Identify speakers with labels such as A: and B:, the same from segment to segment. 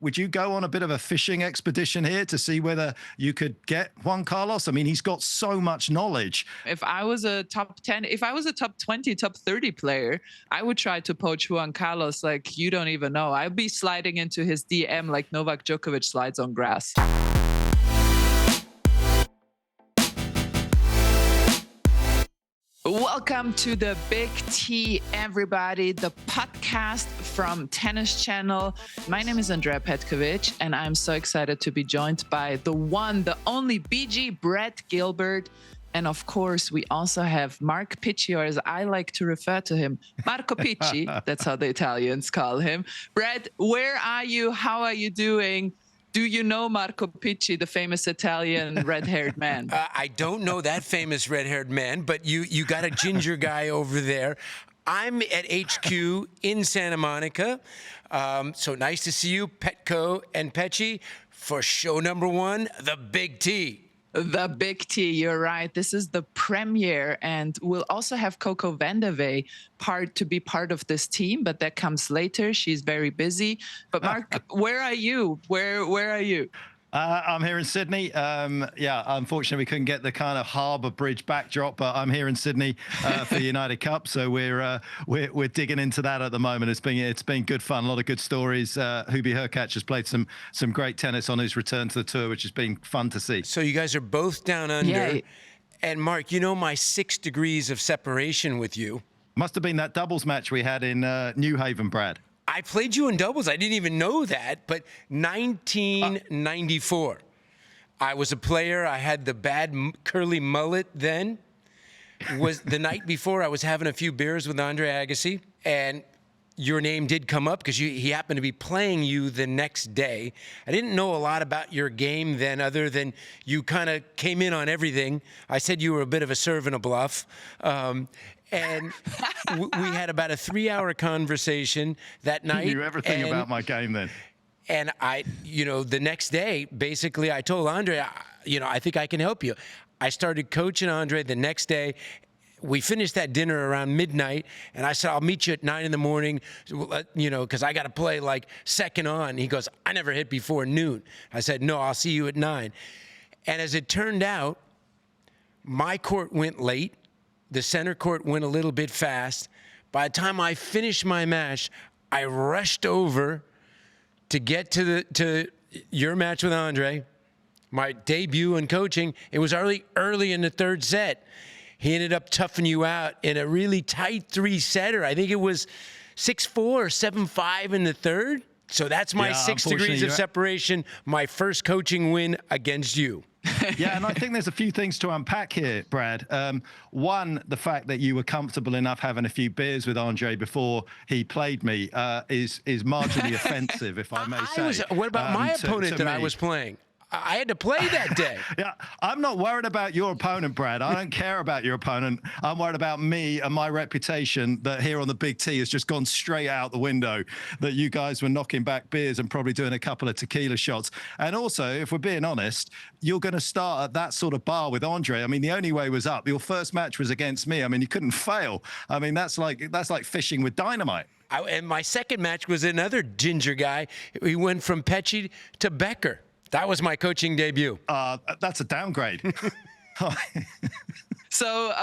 A: Would you go on a bit of a fishing expedition here to see whether you could get Juan Carlos? I mean, he's got so much knowledge.
B: If I was a top 10, if I was a top 20, top 30 player, I would try to poach Juan Carlos like you don't even know. I'd be sliding into his DM like Novak Djokovic slides on grass. Welcome to the Big T, everybody, the podcast from Tennis Channel. My name is Andrea Petkovic, and I'm so excited to be joined by the one, the only BG, Brett Gilbert. And of course, we also have Mark Petchey, or as I like to refer to him, Marco Petchey. That's how the Italians call him. Brett, where are you? How are you doing? Do you know Marco Petchey, the famous Italian red-haired man?
C: I don't know that famous red-haired man, but you got a ginger guy over there. I'm at HQ in Santa Monica. So nice to see you, Petko and Petchey, for show number 1, the Big T.
B: The Big T, you're right. This is the premiere, and we'll also have Coco to be part of this team, but that comes later. She's very busy. But Mark, where are you? Where are you?
A: I'm here in Sydney. Yeah, unfortunately, we couldn't get the kind of Harbour Bridge backdrop, but I'm here in Sydney for the United Cup. So we're digging into that at the moment. It's been good fun, a lot of good stories. Hubie Hurkacz has played some great tennis on his return to the tour, which has been fun to see.
C: So you guys are both down under.
B: Yeah.
C: And Mark, you know my 6 degrees of separation with you.
A: Must have been that doubles match we had in New Haven, Brad.
C: I played you in doubles. I didn't even know that, but 1994. I was a player. I had the bad curly mullet then. Was the night before I was having a few beers with Andre Agassi, and your name did come up because he happened to be playing you the next day. I didn't know a lot about your game then other than you kind of came in on everything. I said you were a bit of a serve and a bluff. And we had about a 3-hour conversation that night.
A: You knew everything about my game then.
C: And the next day, basically, I told Andre, I think I can help you. I started coaching Andre the next day. We finished that dinner around midnight, and I said, I'll meet you at 9 in the morning, because I got to play like second on. He goes, I never hit before noon. I said, no, I'll see you at 9. And as it turned out, my court went late. The center court went a little bit fast. By the time I finished my match, I rushed over to get to your match with Andre, my debut in coaching. It was early in the third set. He ended up toughing you out in a really tight 3-setter. I think it was 6-4 or 7-5 in the third. So that's my 6 degrees of separation, my first coaching win against you.
A: Yeah, and I think there's a few things to unpack here, Brad. One, the fact that you were comfortable enough having a few beers with Andre before he played me is marginally offensive, if I may say.
C: What about my opponent that I was playing? I had to play that day.
A: Yeah, I'm not worried about your opponent, Brad. I don't care about your opponent. I'm worried about me and my reputation that here on the Big T has just gone straight out the window, that you guys were knocking back beers and probably doing a couple of tequila shots. And also, if we're being honest, you're going to start at that sort of bar with Andre. I mean, the only way was up. Your first match was against me. I mean, you couldn't fail. I mean, that's like fishing with dynamite.
C: And my second match was another ginger guy. He went from Petchey to Becker. That was my coaching debut.
A: That's a downgrade.
B: So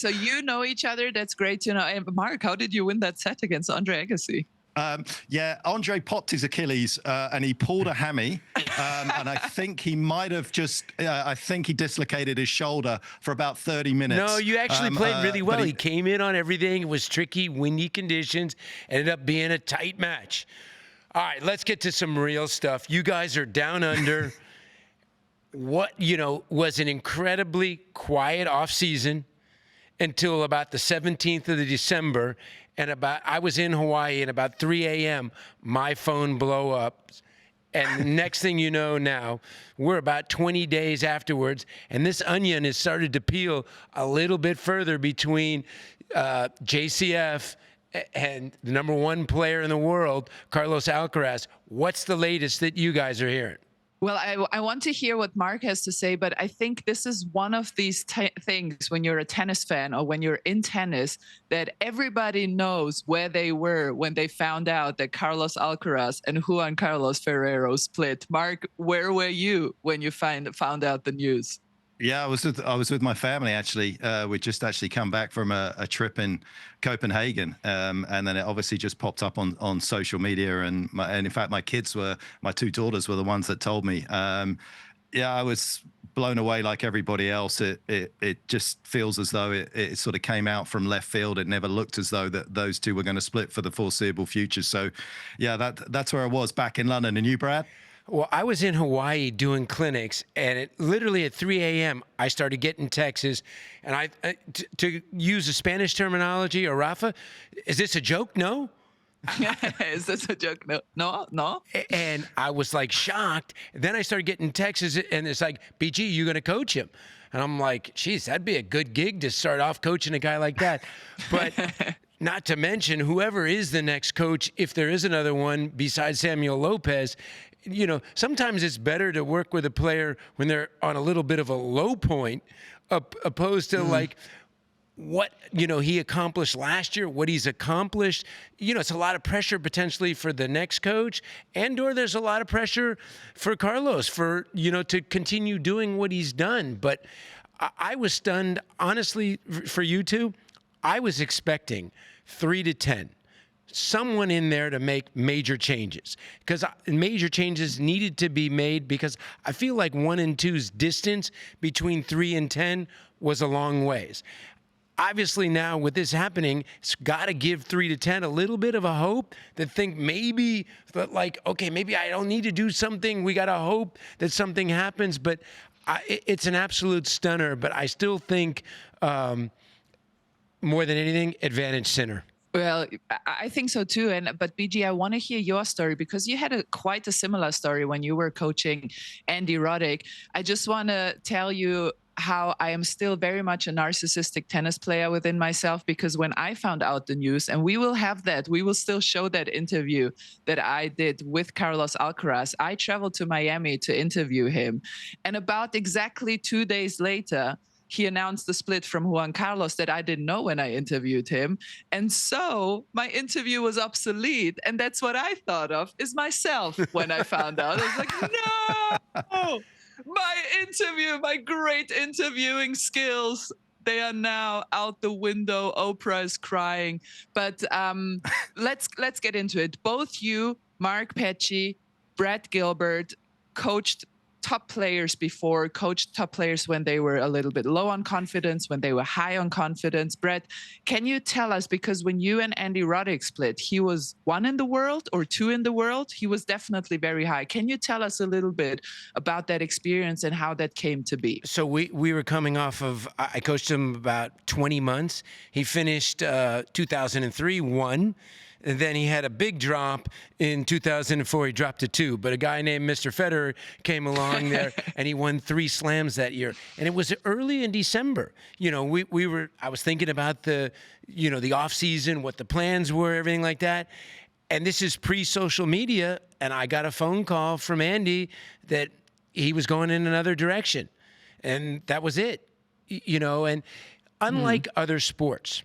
B: you know each other. That's great to know. And Mark, how did you win that set against Andre Agassi?
A: Yeah, Andre popped his Achilles and he pulled a hammy. And I think he might have I think he dislocated his shoulder for about 30 minutes.
C: No, you actually played really well. He came in on everything. It was tricky, windy conditions. Ended up being a tight match. All right, let's get to some real stuff. You guys are down under what, was an incredibly quiet off-season until about the 17th of December. And I was in Hawaii, and about 3 a.m., my phone blew up. And the next thing you know now, we're about 20 days afterwards, and this onion has started to peel a little bit further between JCF and the number 1 player in the world, Carlos Alcaraz. What's the latest that you guys are hearing?
B: Well, I want to hear what Mark has to say, but I think this is one of these things when you're a tennis fan or when you're in tennis that everybody knows where they were when they found out that Carlos Alcaraz and Juan Carlos Ferrero split. Mark, where were you when you found out the news?
A: Yeah, I was with my family actually. We just actually come back from a trip in Copenhagen, and then it obviously just popped up on social media. And in fact, my two daughters were the ones that told me. Yeah, I was blown away like everybody else. It just feels as though it sort of came out from left field. It never looked as though that those two were going to split for the foreseeable future. So, yeah, that's where I was back in London. And you, Brad?
C: Well, I was in Hawaii doing clinics, and literally at 3 a.m., I started getting texts. And to use a Spanish terminology, or Rafa, is this a joke? No?
B: Is this a joke? No.
C: And I was like shocked. Then I started getting texts, and it's like, BG, you going to coach him? And I'm like, geez, that'd be a good gig to start off coaching a guy like that. But not to mention, whoever is the next coach, if there is another one besides Samuel Lopez, you know, sometimes it's better to work with a player when they're on a little bit of a low point, opposed to like what, you know, he accomplished last year, what he's accomplished. You know, it's a lot of pressure potentially for the next coach, or there's a lot of pressure for Carlos for, you know, to continue doing what he's done. But I was stunned, honestly, for you two. I was expecting 3-10. Someone in there to make major changes, because major changes needed to be made, because I feel like 1 and 2's distance between 3 and 10 was a long ways. Obviously now with this happening, it's got to give 3-10 a little bit of a hope, that think maybe that like, okay, maybe I don't need to do something. We got to hope that something happens, but it's an absolute stunner. But I still think more than anything, advantage center.
B: Well, I think so too. But BG, I want to hear your story, because you had quite a similar story when you were coaching Andy Roddick. I just want to tell you how I am still very much a narcissistic tennis player within myself, because when I found out the news, and we will still show that interview that I did with Carlos Alcaraz. I traveled to Miami to interview him. And about exactly 2 days later, he announced the split from Juan Carlos that I didn't know when I interviewed him. And so my interview was obsolete. And that's what I thought of is myself when I found out. I was like, no, my great interviewing skills, they are now out the window. Oprah is crying. But let's get into it. Both you, Mark Petchey, Brad Gilbert, coached top players before, coached top players when they were a little bit low on confidence, when they were high on confidence. Brett, can you tell us, because when you and Andy Roddick split, he was 1 in the world or 2 in the world? He was definitely very high. Can you tell us a little bit about that experience and how that came to be?
C: So we were coming off of, I coached him about 20 months. He finished 2003, 1. And then he had a big drop in 2004. He dropped to 2. But a guy named Mr. Federer came along there, and he won 3 slams that year. And it was early in December. You know, I was thinking about the off season, what the plans were, everything like that. And this is pre-social media, and I got a phone call from Andy that he was going in another direction. And that was it. You know, and unlike other sports,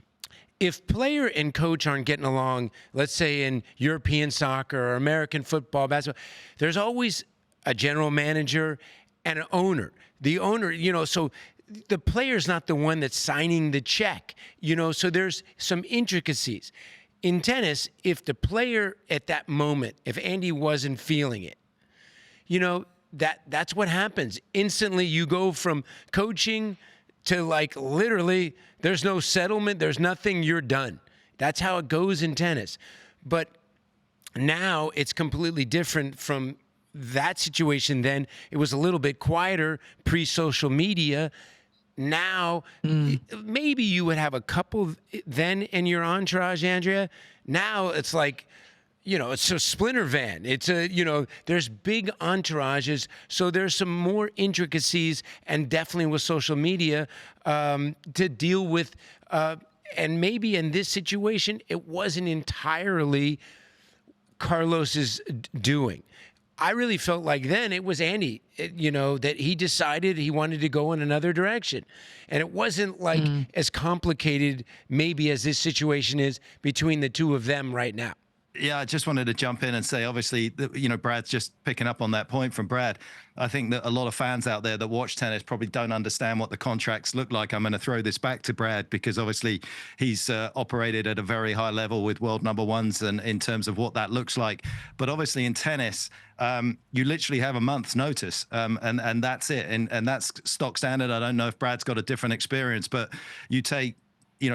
C: if player and coach aren't getting along, let's say in European soccer or American football, basketball, there's always a general manager and an owner. The owner, you know, so the player's not the one that's signing the check, you know, so there's some intricacies. In tennis, if the player at that moment, if Andy wasn't feeling it, you know, that's what happens. Instantly you go from coaching to like literally there's no settlement, there's nothing, you're done. That's how it goes in tennis. But now it's completely different from that situation then. It was a little bit quieter pre-social media. Now, maybe you would have a couple then in your entourage, Andrea. Now it's like, you know, it's a splinter van. It's a, you know, there's big entourages. So there's some more intricacies, and definitely with social media to deal with. And maybe in this situation, it wasn't entirely Carlos's doing. I really felt like then it was Andy, that he decided he wanted to go in another direction. And it wasn't like as complicated maybe as this situation is between the two of them right now.
A: Yeah, I just wanted to jump in and say, obviously, Brad's just picking up on that point from Brad. I think that a lot of fans out there that watch tennis probably don't understand what the contracts look like. I'm going to throw this back to Brad because obviously he's operated at a very high level with world number ones and in terms of what that looks like. But obviously in tennis, you literally have a month's notice and that's it. And that's stock standard. I don't know if Brad's got a different experience, but you take,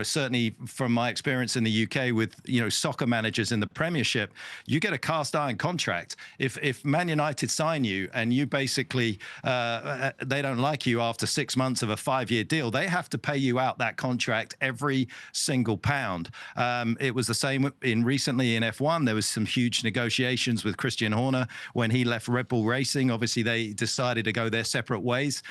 A: certainly from my experience in the UK with, soccer managers in the Premiership, you get a cast iron contract. If Man United sign you and you basically, they don't like you after 6 months of a 5-year deal, they have to pay you out that contract every single pound. It was the same recently in F1. There was some huge negotiations with Christian Horner when he left Red Bull Racing. Obviously, they decided to go their separate ways.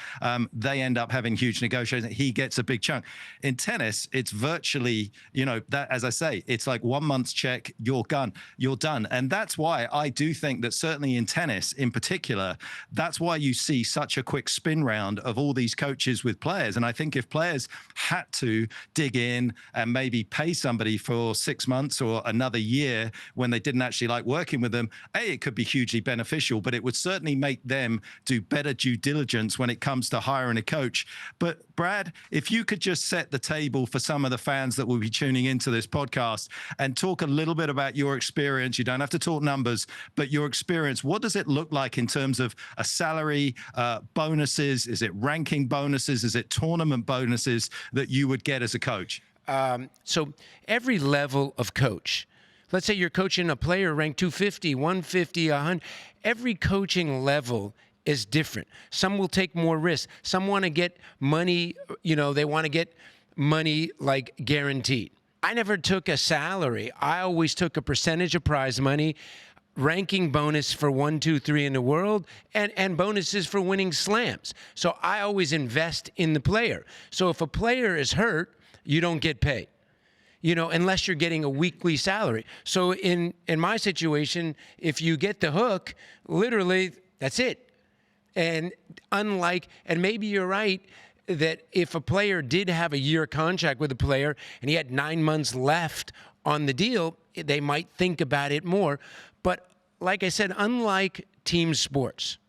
A: They end up having huge negotiations. He gets a big chunk. In tennis, it's virtually, that, as I say, it's like 1 month's check, you're done. And that's why I do think that certainly in tennis in particular, that's why you see such a quick spin round of all these coaches with players. And I think if players had to dig in and maybe pay somebody for 6 months or another year when they didn't actually like working with them, it could be hugely beneficial, but it would certainly make them do better due diligence when it comes to hiring a coach. But Brad, if you could just set the table for some of the fans that will be tuning into this podcast and talk a little bit about your experience. You don't have to talk numbers, but your experience. What does it look like in terms of a salary, bonuses? Is it ranking bonuses? Is it tournament bonuses that you would get as a coach?
C: So every level of coach, let's say you're coaching a player ranked 250, 150, 100, every coaching level is different. Some will take more risks. Some want to get money, they want to get money like guaranteed. I never took a salary. I always took a percentage of prize money, ranking bonus for 1, 2, 3 in the world, and bonuses for winning slams. So I always invest in the player. So if a player is hurt, you don't get paid, unless you're getting a weekly salary. So in my situation, if you get the hook, literally, that's it. And maybe you're right, that if a player did have a year contract with a player and he had 9 months left on the deal, they might think about it more. But like I said, unlike team sports,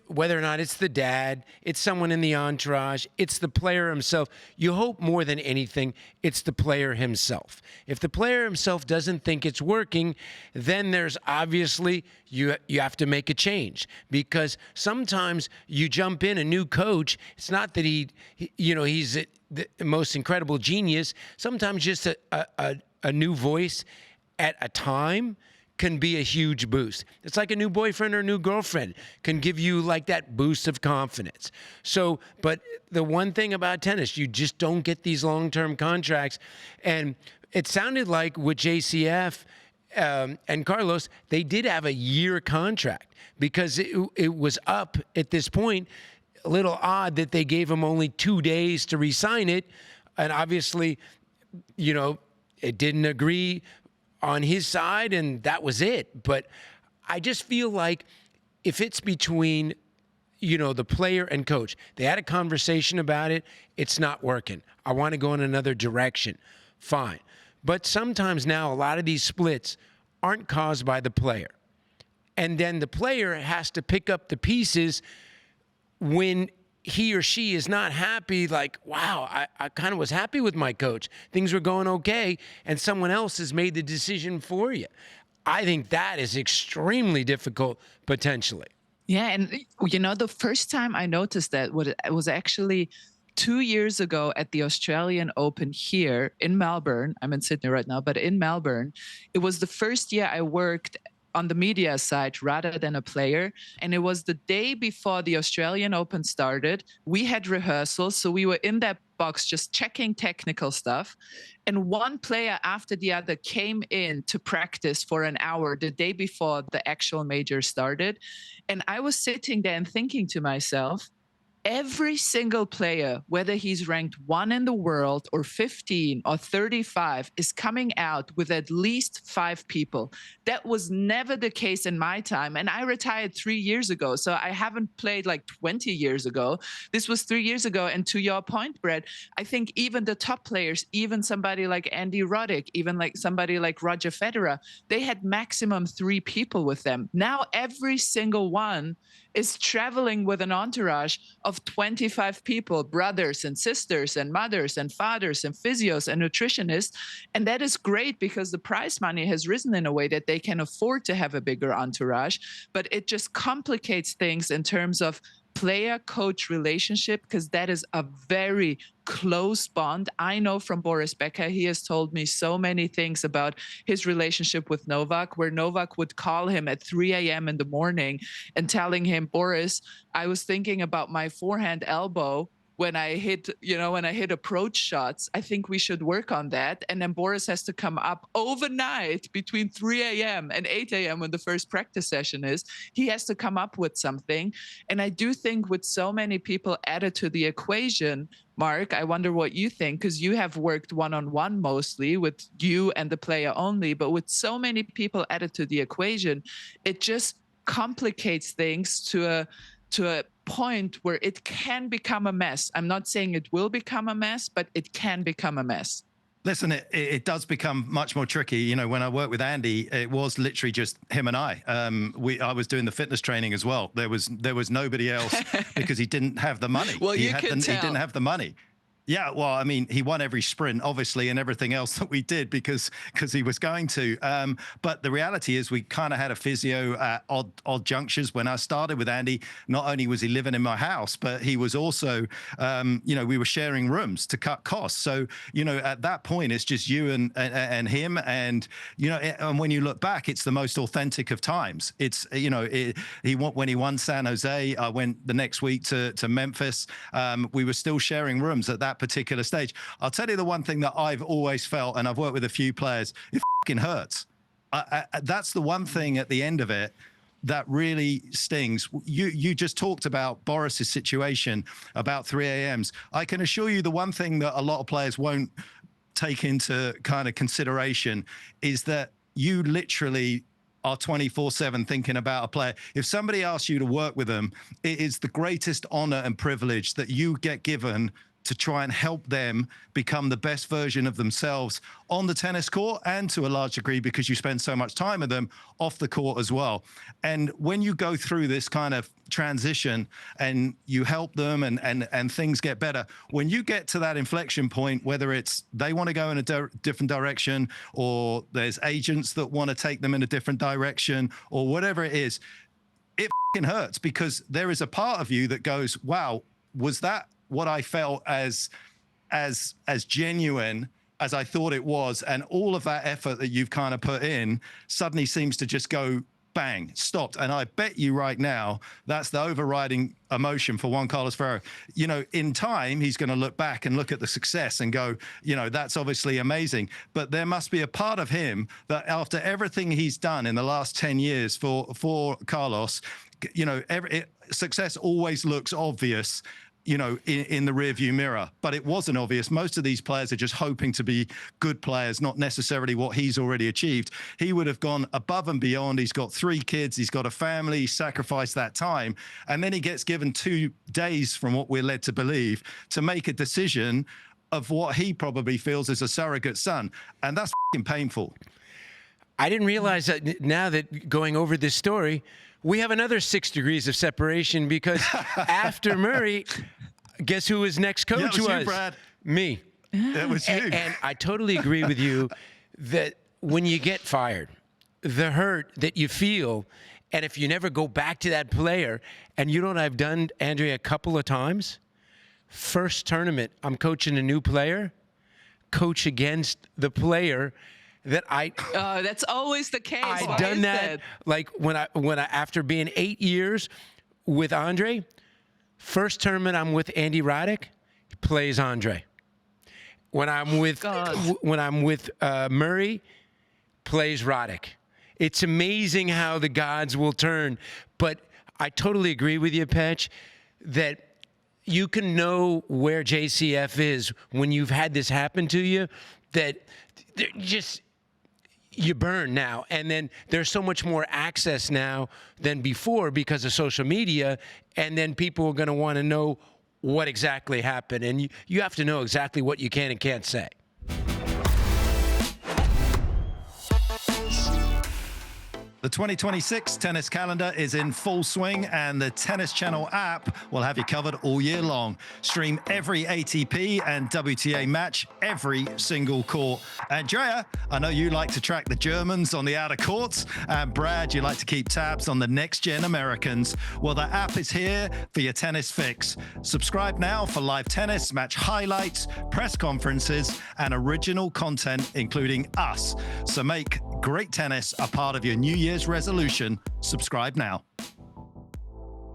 C: whether or not it's the dad, it's someone in the entourage, it's the player himself, you hope more than anything it's the player himself. If the player himself doesn't think it's working, then there's obviously, you have to make a change, because sometimes you jump in a new coach. It's not that he's the most incredible genius. Sometimes just a new voice at a time can be a huge boost. It's like a new boyfriend or a new girlfriend can give you like that boost of confidence. So, but the one thing about tennis, you just don't get these long-term contracts. And it sounded like with JCF and Carlos, they did have a year contract because it was up at this point. A little odd that they gave him only 2 days to re-sign it. And obviously, it didn't agree on his side, and that was it. But I just feel like if it's between, the player and coach, they had a conversation about it, it's not working, I want to go in another direction, fine. But sometimes now a lot of these splits aren't caused by the player. And then the player has to pick up the pieces when he or she is not happy, like, wow, I kind of was happy with my coach. Things were going okay, and someone else has made the decision for you. I think that is extremely difficult, potentially.
B: Yeah, and the first time I noticed that was actually 2 years ago at the Australian Open here in Melbourne. I'm in Sydney right now, but in Melbourne. It was the first year I worked on the media side rather than a player. And it was the day before the Australian Open started. We had rehearsals, so we were in that box just checking technical stuff. And one player after the other came in to practice for an hour the day before the actual major started. And I was sitting there and thinking to myself, every single player, whether he's ranked 1 in the world or 15 or 35, is coming out with at least 5 people. That was never the case in my time. And I retired 3 years ago. So I haven't played like 20 years ago. This was 3 years ago. And to your point, Brett, I think even the top players, even somebody like Andy Roddick, even like somebody like Roger Federer, they had maximum 3 people with them. Now every single one is traveling with an entourage of 25 people, brothers and sisters and mothers and fathers and physios and nutritionists. And that is great because the prize money has risen in a way that they can afford to have a bigger entourage. But it just complicates things in terms of player-coach relationship, because that is a very close bond. I know from Boris Becker, he has told me so many things about his relationship with Novak, where Novak would call him at 3 a.m. in the morning and telling him, Boris, I was thinking about my forehand elbow when I hit, when I hit approach shots. I think we should work on that. And then Boris has to come up overnight between 3 a.m. and 8 a.m. when the first practice session is. He has to come up with something. And I do think with so many people added to the equation, Mark, I wonder what you think, because you have worked one-on-one mostly with you and the player only, but with so many people added to the equation, it just complicates things to a point where it can become a mess. I'm not saying it will become a mess, but it can become a mess.
A: Listen, it does become much more tricky. When I worked with Andy, it was literally just him and I. I was doing the fitness training as well. There was nobody else because he didn't have the money.
B: Well,
A: He didn't have the money. Yeah, well, I mean, he won every sprint, obviously, and everything else that we did because he was going to. But the reality is we kind of had a physio at odd junctures. When I started with Andy, not only was he living in my house, but he was also, we were sharing rooms to cut costs. So, at that point, it's just you and him. And, and when you look back, it's the most authentic of times. It's, when he won San Jose, I went the next week to Memphis. We were still sharing rooms at that particular stage. I'll tell you the one thing that I've always felt, and I've worked with a few players, it fucking hurts. That's the one thing at the end of it that really stings. You just talked about Boris's situation about 3 a.m.s. I can assure you the one thing that a lot of players won't take into kind of consideration is that you literally are 24/7 thinking about a player. If somebody asks you to work with them, it is the greatest honor and privilege that you get given to try and help them become the best version of themselves on the tennis court, and to a large degree because you spend so much time with them off the court as well. And when you go through this kind of transition and you help them and things get better, when you get to that inflection point, whether it's they want to go in a different direction or there's agents that want to take them in a different direction or whatever it is, it fucking hurts because there is a part of you that goes, wow, was that what I felt as genuine as I thought it was? And all of that effort that you've kind of put in suddenly seems to just go bang, stopped. And I bet you right now, that's the overriding emotion for Juan Carlos Ferrero. In time, he's going to look back and look at the success and go, that's obviously amazing. But there must be a part of him that after everything he's done in the last 10 years for Carlos, success always looks obvious in the rearview mirror, but it wasn't obvious. Most of these players are just hoping to be good players, not necessarily what he's already achieved. He would have gone above and beyond. He's got 3 kids. He's got a family. He sacrificed that time. And then he gets given 2 days, from what we're led to believe, to make a decision of what he probably feels is a surrogate son. And that's fucking painful.
C: I didn't realize that now that going over this story, we have another 6 degrees of separation because after Murray, guess who his next coach was?
A: You, Brad.
C: Me.
A: It was you.
C: And I totally agree with you that when you get fired, the hurt that you feel, and if you never go back to that player, and I've done, Andrea, a couple of times, first tournament, I'm coaching a new player, coach against the player that
B: that's always the case.
C: I've done that. Like when I after being 8 years with Andre, first tournament I'm with Andy Roddick, he plays Andre. When I'm with Murray, plays Roddick. It's amazing how the gods will turn. But I totally agree with you, Petch, that you can know where JCF is when you've had this happen to you, that just you burn now. And then there's so much more access now than before because of social media. And then people are going to want to know what exactly happened. And you have to know exactly what you can and can't say.
A: The 2026 tennis calendar is in full swing, and the Tennis Channel app will have you covered all year long. Stream every ATP and WTA match, every single court. Andrea, I know you like to track the Germans on the outer courts, and Brad, you like to keep tabs on the next-gen Americans. Well, the app is here for your tennis fix. Subscribe now for live tennis, match highlights, press conferences, and original content, including us. So make great tennis a part of your New Year's resolution. Subscribe now.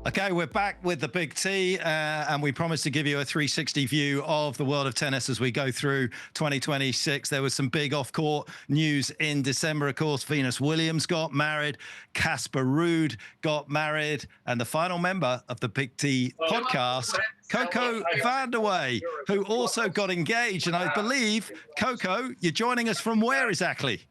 A: Okay, we're back with the Big T, and we promised to give you a 360 view of the world of tennis as we go through 2026. There was some big off-court news in December, of course. Venus Williams got married, Casper Ruud got married, and the final member of the Big T podcast, Coco Vandeweghe, who also got engaged. And I believe, Coco, you're joining us from where exactly?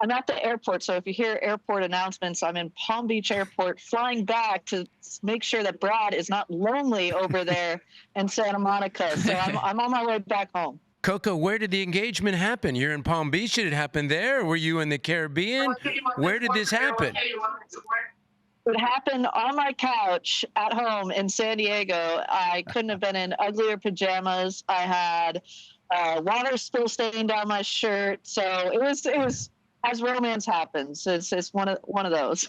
D: I'm at the airport, so if you hear airport announcements, I'm in Palm Beach Airport, flying back to make sure that Brad is not lonely over there in Santa Monica. So I'm on my way back home.
C: Coco, where did the engagement happen? You're in Palm Beach. Did it happen there? Were you in the Caribbean? Where did this happen?
D: It happened on my couch at home in San Diego. I couldn't have been in uglier pajamas. I had water still staining down my shirt. So it was as romance happens. It's one of those.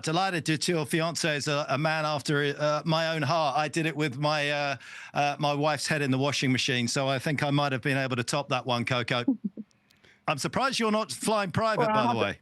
A: Delighted that your fiance is a man after my own heart. I did it with my my wife's head in the washing machine, so I think I might have been able to top that one, Coco. I'm surprised you're not flying private, by the way.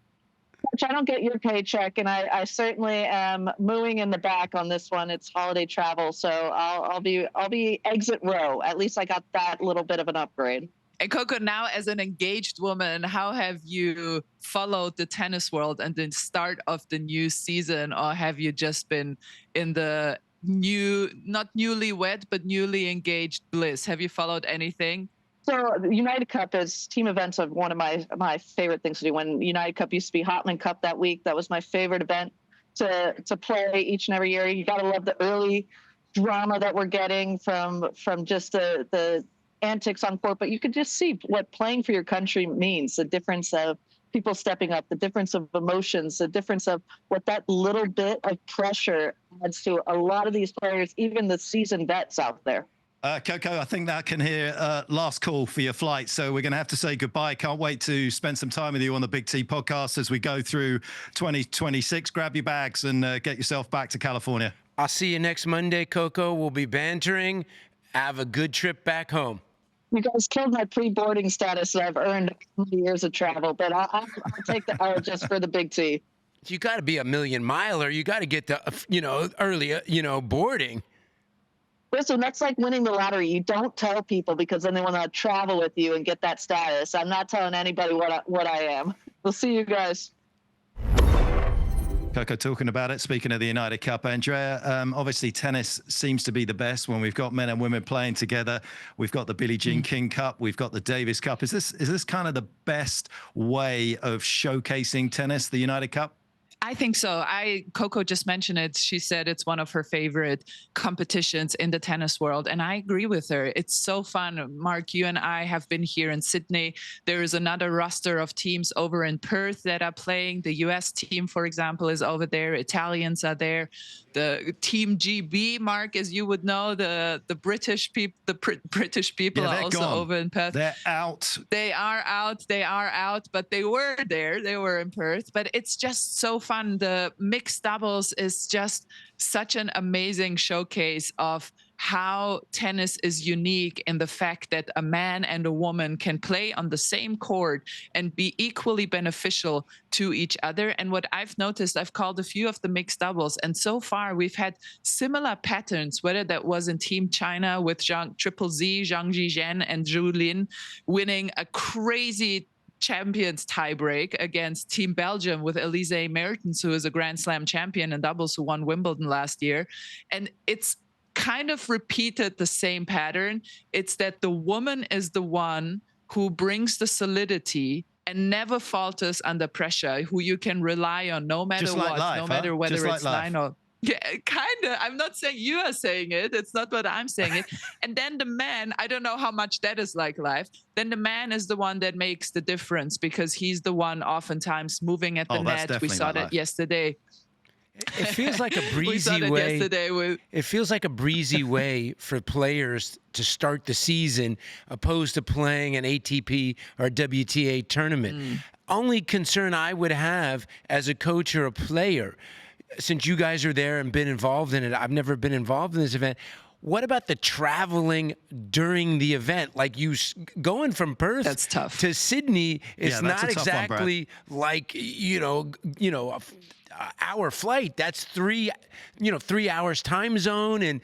D: I don't get your paycheck, and I certainly am mooing in the back on this one. It's holiday travel, so I'll be exit row. At least I got that little bit of an upgrade.
B: And Coco, now as an engaged woman, how have you followed the tennis world and the start of the new season? Or have you just been in the not newlywed, but newly engaged bliss? Have you followed anything?
D: So the United Cup is team events of one of my favorite things to do. When United Cup used to be Hotman Cup that week, that was my favorite event to play each and every year. You got to love the early drama that we're getting from just the antics on court, but you could just see what playing for your country means, the difference of people stepping up, the difference of emotions, the difference of what that little bit of pressure adds to a lot of these players, even the seasoned vets out there.
A: Coco, I think that can hear last call for your flight. So we're going to have to say goodbye. Can't wait to spend some time with you on the Big T podcast as we go through 2026. Grab your bags and get yourself back to California.
C: I'll see you next Monday, Coco. We'll be bantering. Have a good trip back home.
D: You guys killed my pre-boarding status that I've earned 20 years of travel, but I'll take the L just for the Big T.
C: You got to be a million miler. You got to get the, early, boarding.
D: Listen, that's like winning the lottery. You don't tell people because then they want to travel with you and get that status. I'm not telling anybody what I am. We'll see you guys.
A: Coco talking about it. Speaking of the United Cup, Andrea, obviously tennis seems to be the best when we've got men and women playing together. We've got the Billie Jean King Cup. We've got the Davis Cup. Is this kind of the best way of showcasing tennis, the United Cup?
B: I think so. Coco just mentioned it. She said it's one of her favorite competitions in the tennis world. And I agree with her. It's so fun. Mark, you and I have been here in Sydney. There is another roster of teams over in Perth that are playing. The US team, for example, is over there. Italians are there. The Team GB, Mark, as you would know, the British people, British people are also gone. Over in Perth.
A: They're out.
B: They are out, but they were there. They were in Perth. But it's just so fun. The mixed doubles is just such an amazing showcase of how tennis is unique in the fact that a man and a woman can play on the same court and be equally beneficial to each other. And what I've noticed, I've called a few of the mixed doubles, and so far we've had similar patterns, whether that was in Team China with Triple Z, Zhang Zhizhen and Zhu Lin winning a crazy champions tiebreak against Team Belgium with Elise Mertens, who is a Grand Slam champion in doubles, who won Wimbledon last year. And it's kind of repeated the same pattern. It's that the woman is the one who brings the solidity and never falters under pressure, who you can rely on no matter what, no matter whether it's line or... Yeah, kind of. I'm not saying you are saying it. It's not what I'm saying it. And then the man, I don't know how much that is like life. Then the man is the one that makes the difference because he's the one oftentimes moving at the net. We saw that yesterday.
C: It feels like a breezy way. It feels like a breezy way for players to start the season, opposed to playing an ATP or WTA tournament. Only concern I would have as a coach or a player, since you guys are there and been involved in it, I've never been involved in this event. What about the traveling during the event? Like you going from Perth
B: that's tough.
C: To Sydney is not exactly like, hour flight. That's 3 hours time zone. And,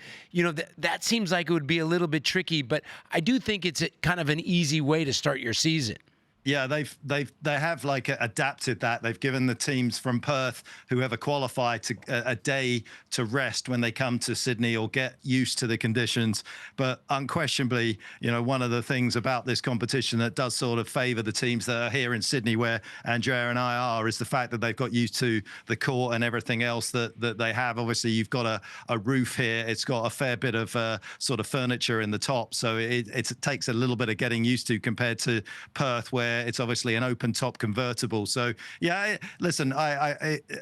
C: that seems like it would be a little bit tricky, but I do think it's kind of an easy way to start your season.
A: Yeah, they have like adapted that. They've given the teams from Perth, whoever qualify, to a day to rest when they come to Sydney or get used to the conditions. But unquestionably, one of the things about this competition that does sort of favour the teams that are here in Sydney, where Andrea and I are, is the fact that they've got used to the court and everything else that they have. Obviously, you've got a roof here. It's got a fair bit of sort of furniture in the top, so it takes a little bit of getting used to compared to Perth, where it's obviously an open top convertible. So yeah, listen,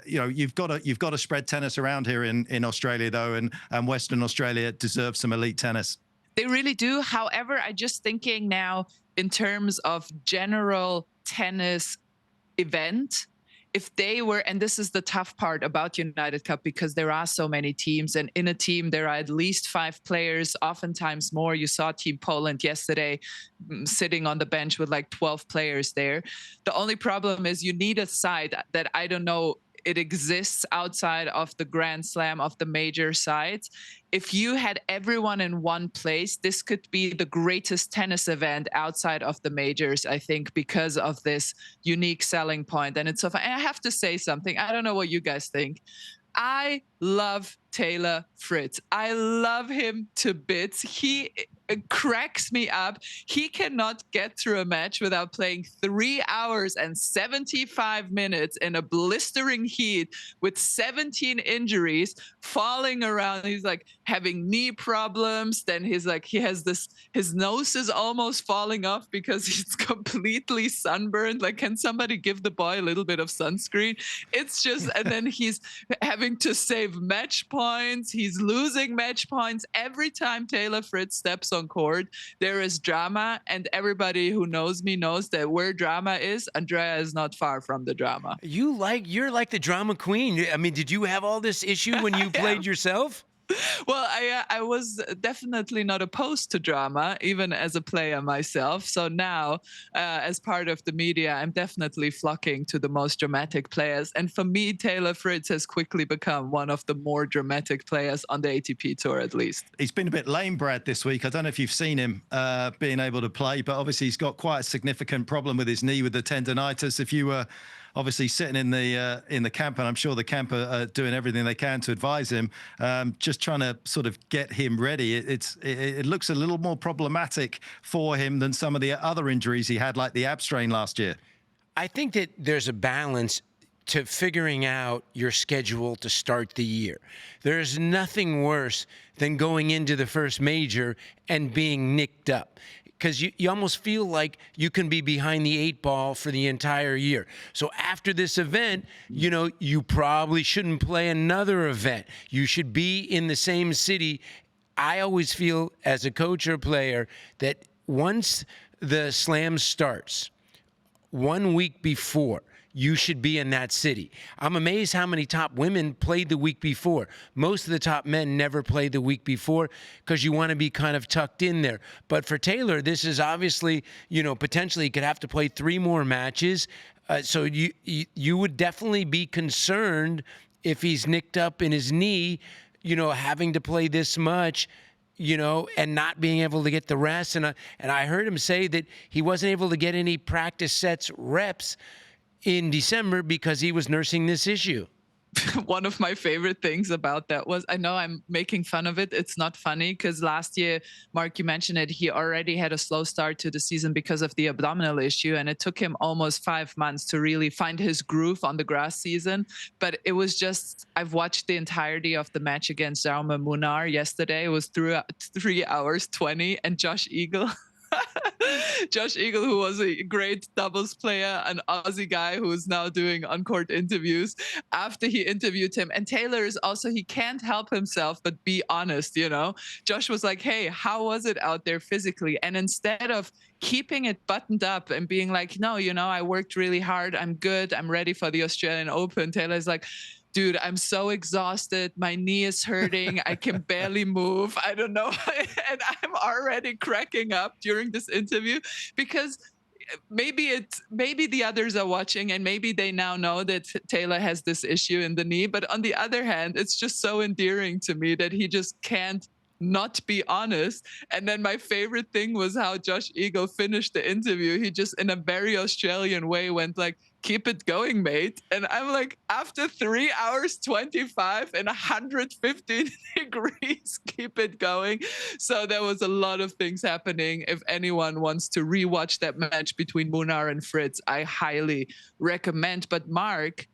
A: you've got to spread tennis around here in Australia though, and Western Australia deserves some elite tennis.
B: They really do. However, I'm just thinking now in terms of general tennis event, if they were, and this is the tough part about United Cup, because there are so many teams, and in a team there are at least 5 players, oftentimes more. You saw Team Poland yesterday sitting on the bench with like 12 players there. The only problem is you need a side that, I don't know, it exists outside of the Grand Slam, of the major sides. If you had everyone in one place, this could be the greatest tennis event outside of the majors, I think, because of this unique selling point. And it's so fun. And I have to say something. I don't know what you guys think. I love Taylor Fritz. I love him to bits. He cracks me up. He cannot get through a match without playing 3 hours and 75 minutes in a blistering heat with 17 injuries, falling around. He's like having knee problems. Then he's like, he has this, his nose is almost falling off because he's completely sunburned. Like, can somebody give the boy a little bit of sunscreen? It's just, and then he's having to save match points. He's losing match points. Every time Taylor Fritz steps on court, there is drama, and everybody who knows me knows that where drama is, Andrea is not far from the drama.
C: You're like the drama queen. I mean, did you have all this issue when you played yourself?
B: Well, I was definitely not opposed to drama, even as a player myself. So now, as part of the media, I'm definitely flocking to the most dramatic players. And for me, Taylor Fritz has quickly become one of the more dramatic players on the ATP Tour, at least. He's
A: been a bit lame, Brad, this week. I don't know if you've seen him being able to play, but obviously he's got quite a significant problem with his knee, with the tendonitis. If you were obviously sitting in the camp, and I'm sure the camp are doing everything they can to advise him, just trying to sort of get him ready. It looks a little more problematic for him than some of the other injuries he had, like the ab strain last year.
C: I think that there's a balance to figuring out your schedule to start the year. There's nothing worse than going into the first major and being nicked up, because you almost feel like you can be behind the 8 ball for the entire year. So after this event, you probably shouldn't play another event. You should be in the same city. I always feel as a coach or player that once the slam starts, 1 week before, you should be in that city. I'm amazed how many top women played the week before. Most of the top men never played the week before because you want to be kind of tucked in there. But for Taylor, this is obviously, potentially he could have to play 3 more matches. So you would definitely be concerned if he's nicked up in his knee, having to play this much, and not being able to get the rest. And I heard him say that he wasn't able to get any practice sets reps in December because he was nursing this issue.
B: one of my favorite things about that was, I know I'm making fun of it. It's not funny because last year, Mark, you mentioned it, he already had a slow start to the season because of the abdominal issue. And it took him almost 5 months to really find his groove on the grass season. But it was just, I've watched the entirety of the match against Jaume Munar yesterday. It was 3 hours 20, and Josh Eagle. Josh Eagle, who was a great doubles player, an Aussie guy who is now doing on-court interviews, after he interviewed him, and Taylor is also, he can't help himself but be honest, you know. Josh was like, hey, how was it out there physically? And instead of keeping it buttoned up and being like, no, you know, I worked really hard, I'm good, I'm ready for the Australian Open, Taylor's like, dude, I'm so exhausted. My knee is hurting. I can barely move. I don't know. And I'm already cracking up during this interview because maybe the others are watching and maybe they now know that Taylor has this issue in the knee. But on the other hand, it's just so endearing to me that he just can't not be honest. And then my favorite thing was how Josh Eagle finished the interview. He just, in a very Australian way, went like, keep it going, mate. And I'm like, after 3 hours 25 and 115 degrees, keep it going. So there was a lot of things happening. If anyone wants to rewatch that match between Munar and Fritz, I highly recommend. But Mark,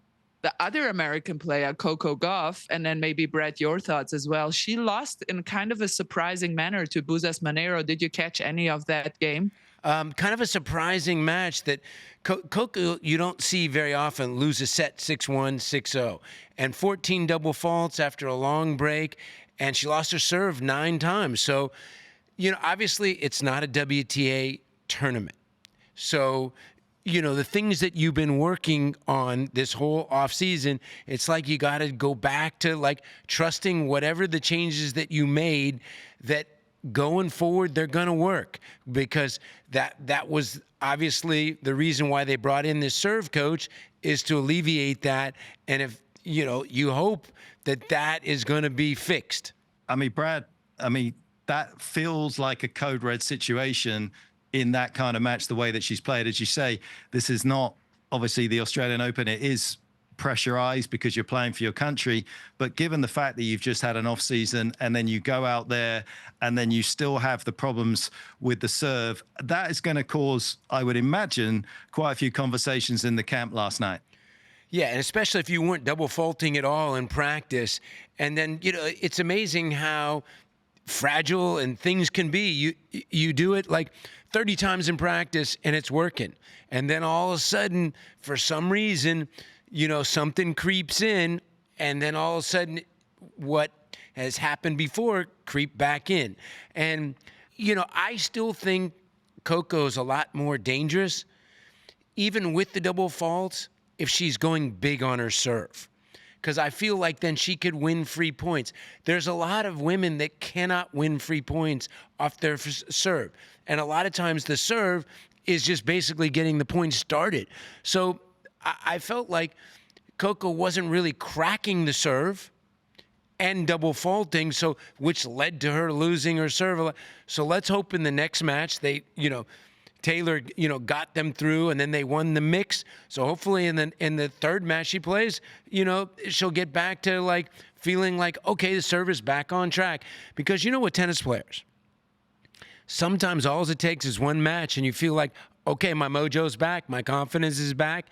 B: the other American player, Coco Gauff, and then maybe Brett, your thoughts as well. She lost in kind of a surprising manner to Buzas Monero. Did you catch any of that game?
C: Kind of a surprising match that Coco, you don't see very often, lose a set 6-1, 6-0. And 14 double faults after a long break, and she lost her serve 9 times. So, you know, obviously it's not a WTA tournament. So, you know, the things that you've been working on this whole off season, it's like you got to go back to like trusting whatever the changes that you made, that going forward they're going to work, because that was obviously the reason why they brought in this serve coach, is to alleviate that. And if, you know, you hope that that is going to be fixed.
A: I mean, Brad, that feels like a code red situation in that kind of match, the way that she's played. As you say, this is not obviously the Australian Open. It is pressurized because you're playing for your country. But given the fact that you've just had an off season and then you go out there and then you still have the problems with the serve, that is going to cause, I would imagine, quite a few conversations in the camp last night.
C: Yeah, and especially if you weren't double faulting at all in practice. And then, you know, it's amazing how fragile and things can be. You do it like 30 times in practice and it's working. And then all of a sudden, for some reason, you know, something creeps in, and then all of a sudden what has happened before creep back in. And, you know, I still think Coco's a lot more dangerous, even with the double faults, if she's going big on her serve. Because I feel like then she could win free points. There's a lot of women that cannot win free points off their serve. And a lot of times the serve is just basically getting the points started. So I felt like Coco wasn't really cracking the serve and double faulting, so which led to her losing her serve. So let's hope in the next match they, you know, Taylor, you know, got them through, and then they won the mix. So hopefully in the third match she plays, you know, she'll get back to like feeling like, okay, the serve is back on track. Because you know what, tennis players, sometimes all it takes is one match and you feel like, okay, my mojo's back, my confidence is back.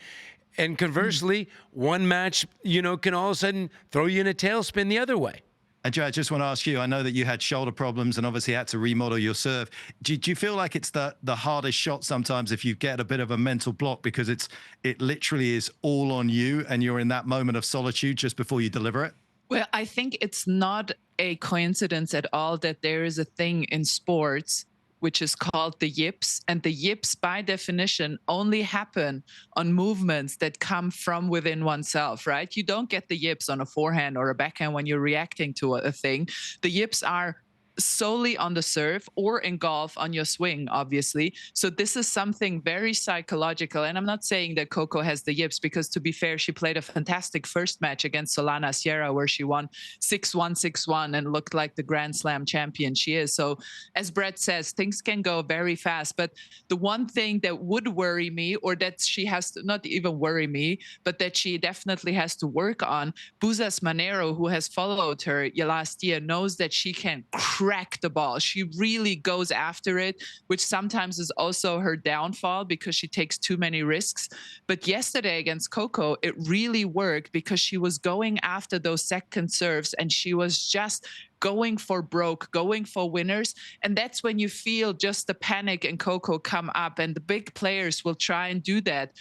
C: And conversely, one match, you know, can all of a sudden throw you in a tailspin the other way.
A: Andrea, I just want to ask you, I know that you had shoulder problems and obviously had to remodel your serve. Do you feel like it's the hardest shot sometimes if you get a bit of a mental block, because it literally is all on you and you're in that moment of solitude just before you deliver it?
B: Well, I think it's not a coincidence at all that there is a thing in sports which is called the yips. And the yips, by definition, only happen on movements that come from within oneself, right? You don't get the yips on a forehand or a backhand when you're reacting to a thing. The yips are solely on the serve, or in golf on your swing, obviously. So this is something very psychological. And I'm not saying that Coco has the yips, because to be fair, she played a fantastic first match against Solana Sierra, where she won 6-1, 6-1 and looked like the Grand Slam champion she is. So as Brett says, things can go very fast. But the one thing that would worry me, or that she has to not even worry me, but that she definitely has to work on, Buzas Manero, who has followed her last year, knows that she can crack the ball. She really goes after it, which sometimes is also her downfall because she takes too many risks. But yesterday against Coco, it really worked because she was going after those second serves, and she was just going for broke, going for winners. And that's when you feel just the panic and Coco come up, and the big players will try and do that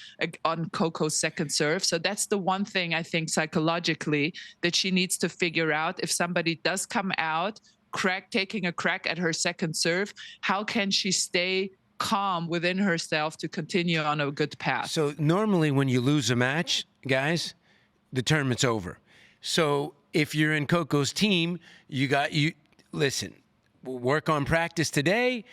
B: on Coco's second serve. So that's the one thing I think psychologically that she needs to figure out. If somebody does come out, taking a crack at her second serve, how can she stay calm within herself to continue on a good path?
C: So normally when you lose a match, guys, the tournament's over. So if you're in Coco's team, you listen, we'll work on practice today,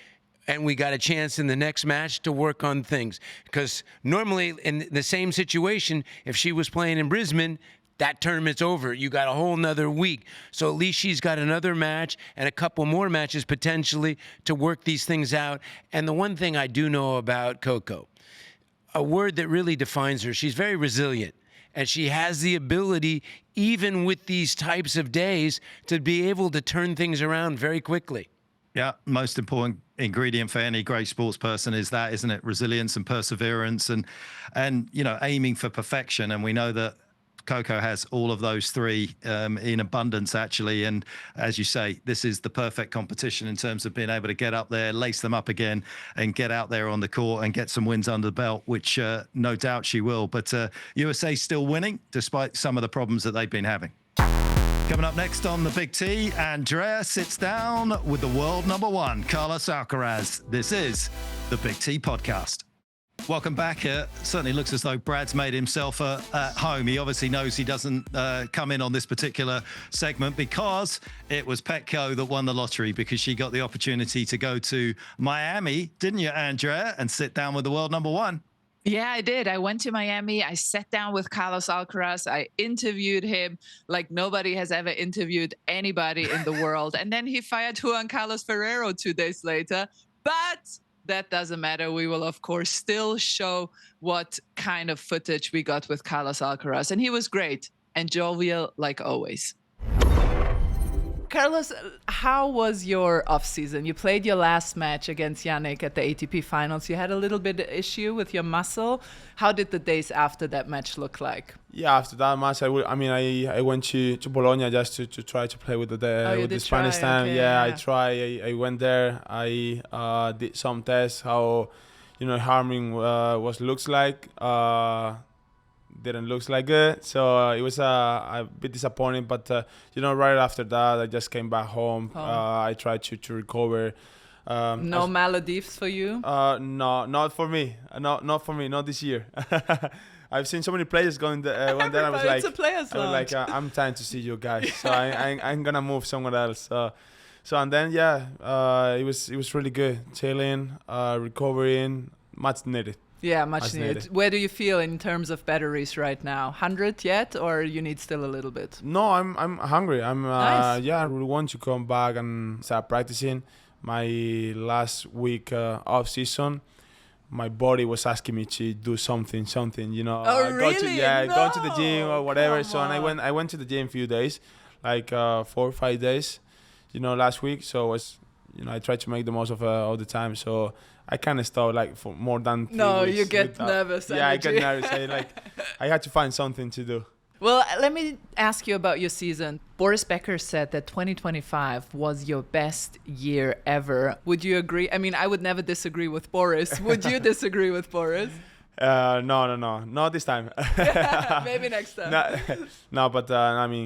C: and we got a chance in the next match to work on things. Because normally in the same situation, if she was playing in Brisbane, that tournament's over. You got a whole nother week. So at least she's got another match and a couple more matches potentially to work these things out. And the one thing I do know about Coco, a word that really defines her, she's very resilient. And she has the ability, even with these types of days, to be able to turn things around very quickly.
A: Yeah, most important ingredient for any great sports person is that, isn't it? Resilience and perseverance and aiming for perfection. And we know that Coco has all of those three in abundance, actually. And as you say, this is the perfect competition in terms of being able to get up there, lace them up again, and get out there on the court and get some wins under the belt, which no doubt she will. But USA still winning, despite some of the problems that they've been having. Coming up next on the Big T, Andrea sits down with the world number one, Carlos Alcaraz. This is the Big T Podcast. Welcome back. Certainly looks as though Brad's made himself at home. He obviously knows he doesn't come in on this particular segment because it was Petko that won the lottery, because she got the opportunity to go to Miami, didn't you, Andrea, and sit down with the world number one?
B: Yeah, I did. I went to Miami. I sat down with Carlos Alcaraz. I interviewed him like nobody has ever interviewed anybody in the world. And then he fired Juan Carlos Ferrero 2 days later. But that doesn't matter. We will, of course, still show what kind of footage we got with Carlos Alcaraz. And he was great and jovial like always. Carlos, how was your off-season? You played your last match against Yannick at the ATP finals. You had a little bit of issue with your muscle. How did the days after that match look like?
E: Yeah, after that match, I went to Bologna just to try to play with the Spanish team.
B: Okay,
E: yeah, I tried. I went there. I did some tests how harming looks like. Didn't look like good, so it was a bit disappointing. But right after that, I just came back home. I tried to recover.
B: No Maldives for you?
E: No, not for me. Not for me. Not this year. I've seen so many players going there. One day I was like, I'm trying to see you guys, so I'm gonna move somewhere else. So and then it was really good. Chilling, recovering, much needed.
B: Yeah, much needed. Where do you feel in terms of batteries right now? 100 yet, or you need still a little bit?
E: No, I'm hungry.
B: Nice.
E: I really want to come back and start practicing. My last week off season, my body was asking me to do something.
B: Oh, really?
E: Go to the gym or whatever. So and I went to the gym a few days, like 4 or 5 days, last week. So I tried to make the most of all the time. So I kind of stopped like for more than 3 weeks.
B: You get nervous.
E: Yeah, I get nervous. I had to find something to do.
B: Well, let me ask you about your season. Boris Becker said that 2025 was your best year ever. Would you agree? I mean, I would never disagree with Boris. Would you disagree with Boris?
E: No, not this time.
B: Maybe next time.
E: No, but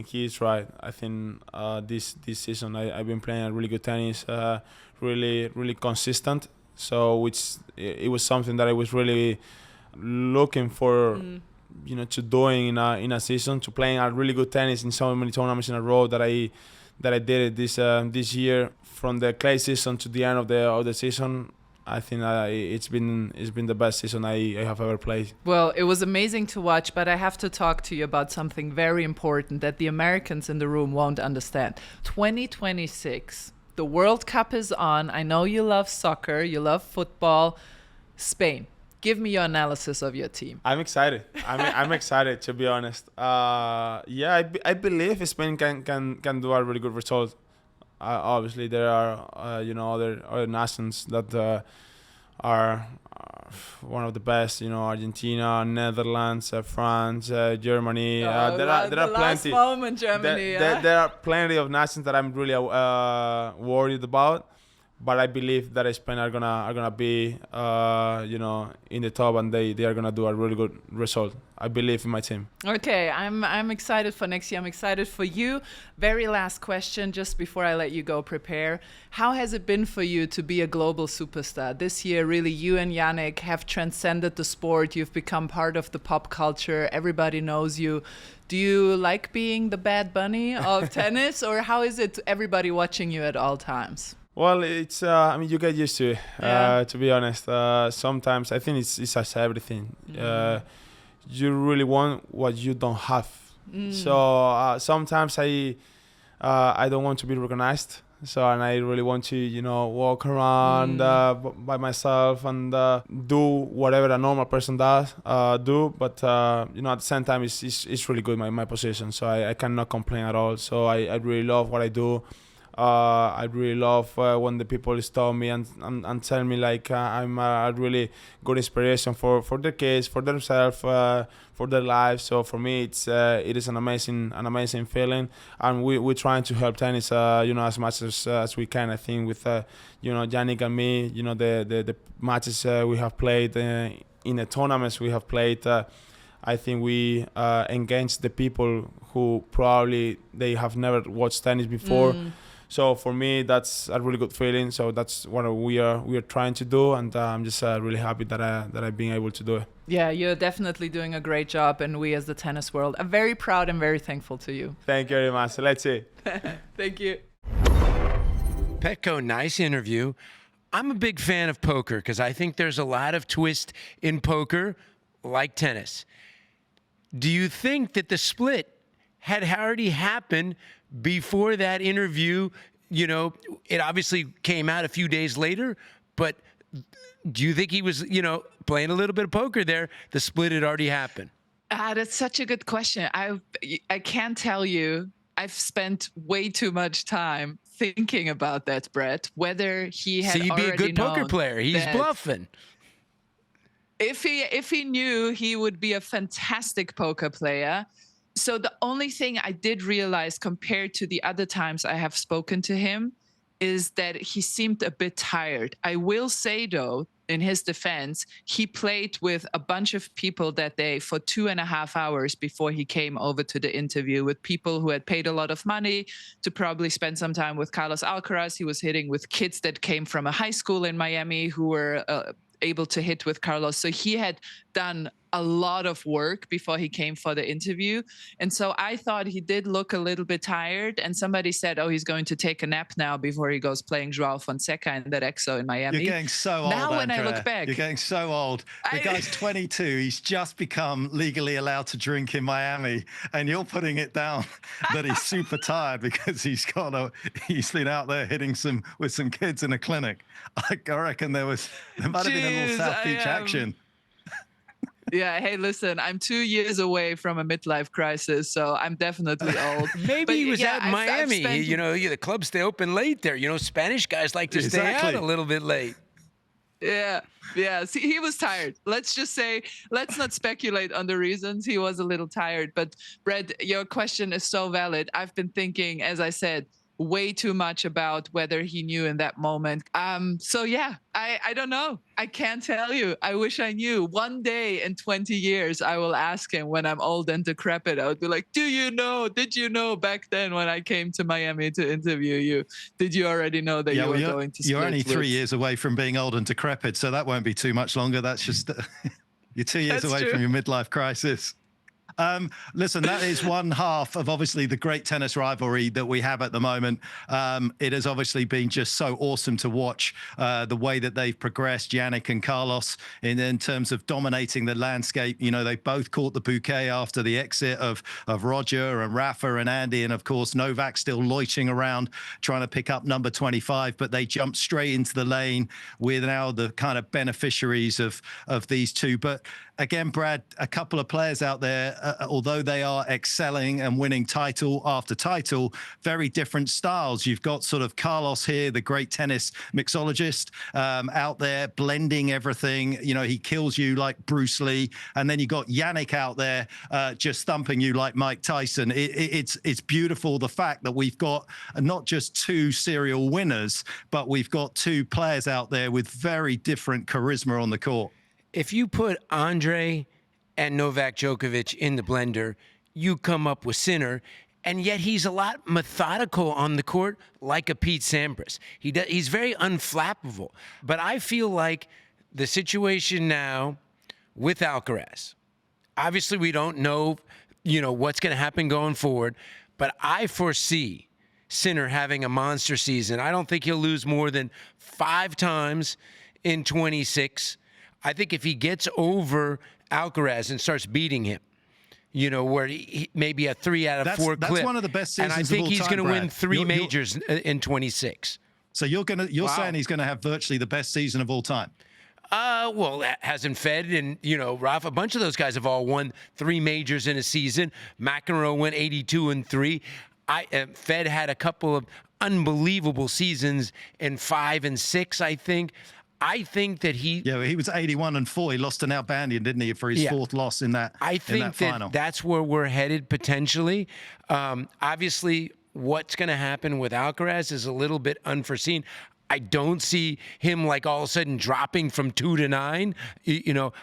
E: he's right. I think this season I've been playing a really good tennis, really, really consistent. So it was something that I was really looking for, to doing in a season, to playing a really good tennis in so many tournaments in a row that that I did it this year from the clay season to the end of the season. I think it's been the best season I have ever played.
B: Well, it was amazing to watch, but I have to talk to you about something very important that the Americans in the room won't understand. 2026, the World Cup is on. I know you love soccer, you love football. Spain, give me your analysis of your team.
E: I'm excited. I'm excited, to be honest. I believe Spain can do a really good result. Obviously, there are other nations that are one of the best. Argentina, Netherlands, France, Germany. There are plenty.
B: Last moment, Germany.
E: There are plenty of nations that I'm really worried about. But I believe that Spain are gonna be in the top, and they are gonna do a really good result. I believe in my team.
B: Okay, I'm excited for next year. I'm excited for you. Very last question, just before I let you go prepare. How has it been for you to be a global superstar? This year, really, you and Yannick have transcended the sport. You've become part of the pop culture. Everybody knows you. Do you like being the Bad Bunny of tennis, or how is it everybody watching you at all times?
E: Well, it's you get used to it. To be honest, sometimes I think it's as everything. You really want what you don't have. So sometimes I don't want to be recognized. So, and I really want to walk around by myself and do whatever a normal person does do. But at the same time, it's really good my position. So I cannot complain at all. So I really love what I do. I really love when the people stop me and tell me like I'm a really good inspiration for their kids, for themselves, for their lives. So for me, it is an amazing feeling, and we're trying to help tennis, as much as we can. I think with Yannick and me, the matches we have played in the tournaments we have played. I think we engage the people who probably they have never watched tennis before. So for me, that's a really good feeling. So that's what we are trying to do, and I'm just really happy that I've been able to do it.
B: Yeah, you're definitely doing a great job, and we as the tennis world are very proud and very thankful to you.
E: Thank you very much. Let's see.
B: Thank you.
C: Petko, nice interview. I'm a big fan of poker because I think there's a lot of twist in poker, like tennis. Do you think that the split had already happened before that interview? It obviously came out a few days later, but do you think he was, playing a little bit of poker there? The split had already happened.
B: That's such a good question. I can't tell you. I've spent way too much time thinking about that, Brett, whether he had
C: he'd
B: already
C: be a good poker player. He's bluffing.
B: If he knew, he would be a fantastic poker player. So the only thing I did realize compared to the other times I have spoken to him is that he seemed a bit tired. I will say, though, in his defense, he played with a bunch of people that day for 2.5 hours before he came over to the interview, with people who had paid a lot of money to probably spend some time with Carlos Alcaraz. He was hitting with kids that came from a high school in Miami who were able to hit with Carlos. So he had done a lot of work before he came for the interview. And so I thought he did look a little bit tired. And somebody said, he's going to take a nap now before he goes playing Joao Fonseca in that EXO in Miami.
A: You're getting so old,
B: now, when
A: Andrea.
B: I look back.
A: You're getting so old. The guy's 22. He's just become legally allowed to drink in Miami. And you're putting it down that he's super tired because he's been out there hitting with some kids in a clinic. I reckon there might have been a little South Beach action.
B: Yeah, hey, listen, I'm 2 years away from a midlife crisis, so I'm definitely old.
C: Maybe he was at Miami. The clubs stay open late there. Spanish guys like to stay out a little bit late.
B: Yeah. See, he was tired. Let's just say, let's not speculate on the reasons. He was a little tired. But Brett, your question is so valid. I've been thinking, as I said, way too much about whether he knew in that moment. So yeah, I don't know. I can't tell you. I wish I knew. One day in 20 years, I will ask him when I'm old and decrepit. I would be like, did you know back then when I came to Miami to interview you, did you already know that you were going to split?
A: You're only 3 years away from being old and decrepit, so that won't be too much longer. That's just, you're 2 years away from your midlife crisis. Listen, that is one half of obviously the great tennis rivalry that we have at the moment. It has obviously been just so awesome to watch the way that they've progressed, Yannick and Carlos, in terms of dominating the landscape. You know, they both caught the bouquet after the exit of Roger and Rafa and Andy, and of course Novak still loitering around trying to pick up number 25, but they jumped straight into the lane. We're now the kind of beneficiaries of these two. But again, Brad, a couple of players out there, although they are excelling and winning title after title, very different styles. You've got sort of Carlos here, the great tennis mixologist, out there blending everything. You know, he kills you like Bruce Lee. And then you got Yannick out there just thumping you like Mike Tyson. It's beautiful, the fact that we've got not just two serial winners, but we've got two players out there with very different charisma on the court.
C: If you put Andre and Novak Djokovic in the blender, you come up with Sinner, and yet he's a lot methodical on the court, like a Pete Sampras. He's very unflappable. But I feel like the situation now with Alcaraz, obviously we don't know, what's going to happen going forward, but I foresee Sinner having a monster season. I don't think he'll lose more than 5 times in 26. I think if he gets over Alcaraz and starts beating him, where he maybe a 3 out of 4 clip.
A: That's one of the best seasons
C: and I think
A: of all
C: he's
A: time,
C: going to win
A: Brad.
C: 3 majors in 26.
A: So you're saying he's going to have virtually the best season of all time?
C: Well, that hasn't Fed and, Rafa, a bunch of those guys have all won 3 majors in a season. McEnroe went 82 and 3. Fed had a couple of unbelievable seasons in 5 and 6, I think. I think that he was 81 and 4. He lost to Nalbandian, didn't he, for his 4th loss in that final? I think that's where we're headed potentially. Obviously, what's going to happen with Alcaraz is a little bit unforeseen. I don't see him like all of a sudden dropping from 2 to 9.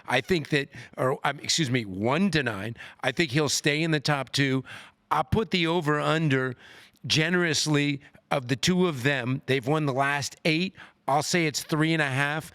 C: I think that, 1 to 9. I think he'll stay in the top 2. I'll put the over/under generously of the 2 of them. They've won the last 8. I'll say it's 3.5,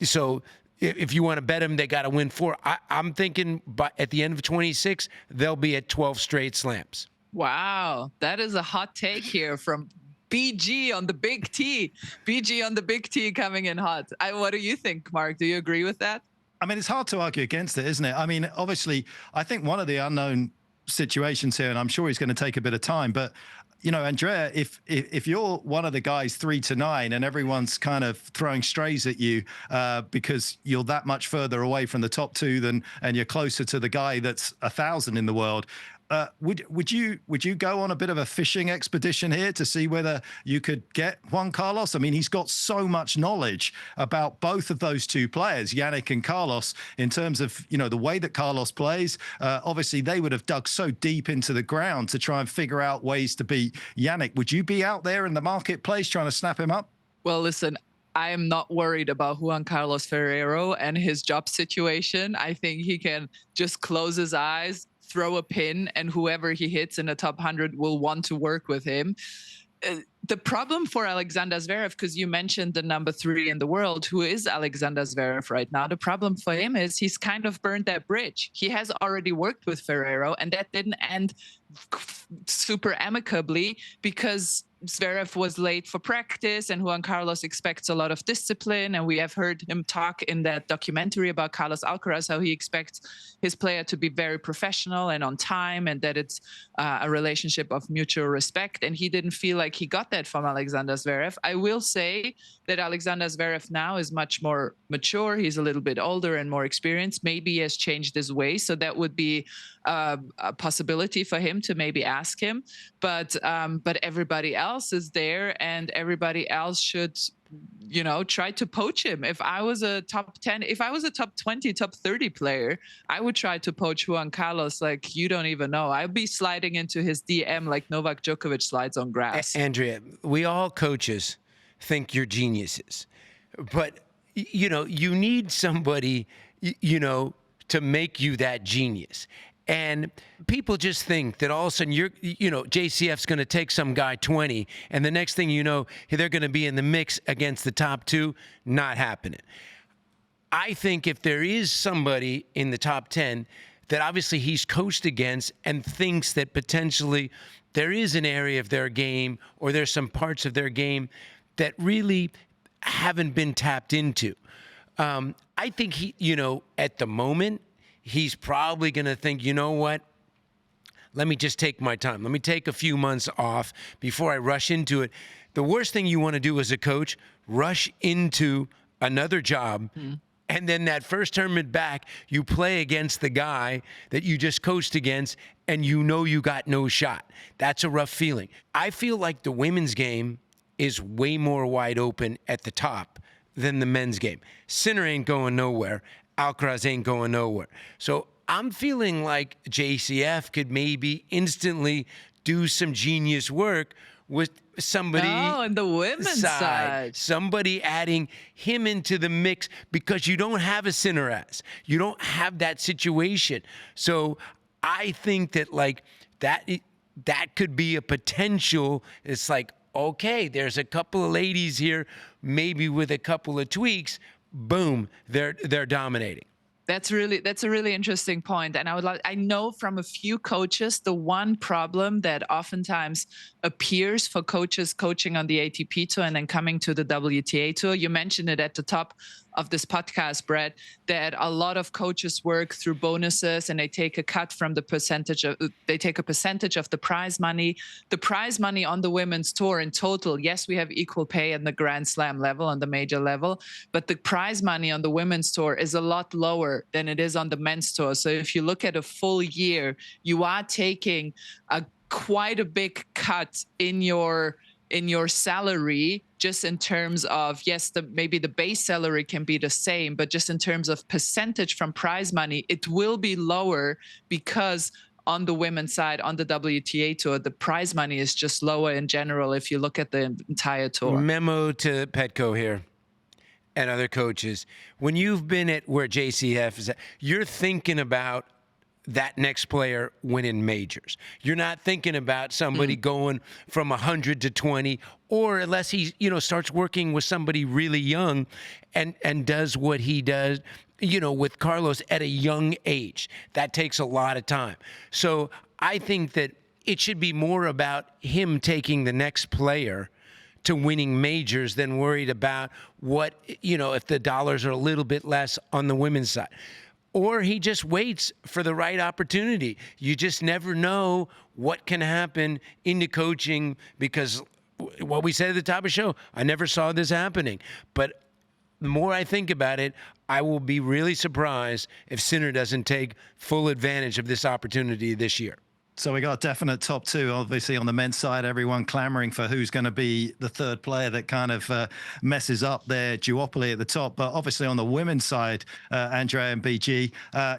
C: so if you want to bet them, they got to win 4. I'm thinking at the end of 26, they'll be at 12 straight slams.
B: Wow. That is a hot take here from BG on the big T. BG on the big T coming in hot. What do you think, Mark? Do you agree with that?
A: I mean, it's hard to argue against it, isn't it? I mean, obviously, I think one of the unknown situations here, and I'm sure he's going to take a bit of time, but Andrea, if you're one of the guys 3 to 9 and everyone's kind of throwing strays at you because you're that much further away from the top 2 and you're closer to the guy that's 1,000 in the world, would you go on a bit of a fishing expedition here to see whether you could get Juan Carlos? I mean, he's got so much knowledge about both of those 2 players, Yannick and Carlos, in terms of, the way that Carlos plays. Obviously, they would have dug so deep into the ground to try and figure out ways to beat Yannick. Would you be out there in the marketplace trying to snap him up?
B: Well, listen, I am not worried about Juan Carlos Ferrero and his job situation. I think he can just close his eyes, throw a pin, and whoever he hits in the top 100 will want to work with him. The problem for Alexander Zverev, because you mentioned the number 3 in the world, who is Alexander Zverev right now, the problem for him is he's kind of burned that bridge. He has already worked with Ferrero, and that didn't end super amicably because Zverev was late for practice and Juan Carlos expects a lot of discipline. And we have heard him talk in that documentary about Carlos Alcaraz, how he expects his player to be very professional and on time, and that it's a relationship of mutual respect. And he didn't feel like he got that from Alexander Zverev. I will say that Alexander Zverev now is much more mature. He's a little bit older and more experienced. Maybe he has changed his way. So that would be a possibility for him to maybe ask him. But everybody else is there, and everybody else should, try to poach him. If I was a top 10, if I was a top 20, top 30 player, I would try to poach Juan Carlos like you don't even know. I'd be sliding into his DM like Novak Djokovic slides on grass.
C: Andrea, we all coaches think you're geniuses, but you need somebody, to make you that genius. And people just think that all of a sudden JCF's going to take some guy 20, and the next thing you know, they're going to be in the mix against the top 2. Not happening. I think if there is somebody in the top 10 that obviously he's coached against and thinks that potentially there is an area of their game or there's some parts of their game that really haven't been tapped into. I think he, at the moment, he's probably going to think, you know what? Let me just take my time. Let me take a few months off before I rush into it. The worst thing you want to do as a coach, rush into another job. And then that first tournament back, you play against the guy that you just coached against, and you got no shot. That's a rough feeling. I feel like the women's game is way more wide open at the top than the men's game. Sinner ain't going nowhere. Alcaraz ain't going nowhere. So I'm feeling like JCF could maybe instantly do some genius work with somebody
B: on the women's side.
C: Somebody adding him into the mix, because you don't have a SINCARAZ. You don't have that situation. So I think that that could be a potential. It's like, okay, there's a couple of ladies here, maybe with a couple of tweaks, boom, they're dominating.
B: That's a really interesting point. And I know from a few coaches, the one problem that oftentimes appears for coaches coaching on the ATP tour and then coming to the WTA tour, you mentioned it at the top of this podcast, Brett, that a lot of coaches work through bonuses and they take a cut from the percentage of the prize money. The prize money on the women's tour in total, yes, we have equal pay on the Grand Slam level, on the major level, but the prize money on the women's tour is a lot lower than it is on the men's tour. So if you look at a full year, you are taking quite a big cut in your salary, just in terms of, yes, maybe the base salary can be the same, but just in terms of percentage from prize money, it will be lower, because on the women's side, on the WTA tour, the prize money is just lower in general if you look at the entire tour.
C: Memo to Petko here and other coaches. When you've been at where JCF is at, you're thinking about that next player winning majors. You're not thinking about somebody going from 100 to 20, or unless he, starts working with somebody really young and does what he does, with Carlos at a young age. That takes a lot of time. So I think that it should be more about him taking the next player to winning majors than worried about what, if the dollars are a little bit less on the women's side. Or he just waits for the right opportunity. You just never know what can happen in the coaching, because what we said at the top of the show, I never saw this happening. But the more I think about it, I will be really surprised if Sinner doesn't take full advantage of this opportunity this year.
A: So we got a definite top two, obviously, on the men's side. Everyone clamoring for who's going to be the third player that kind of messes up their duopoly at the top. But obviously on the women's side, Andrea and BG,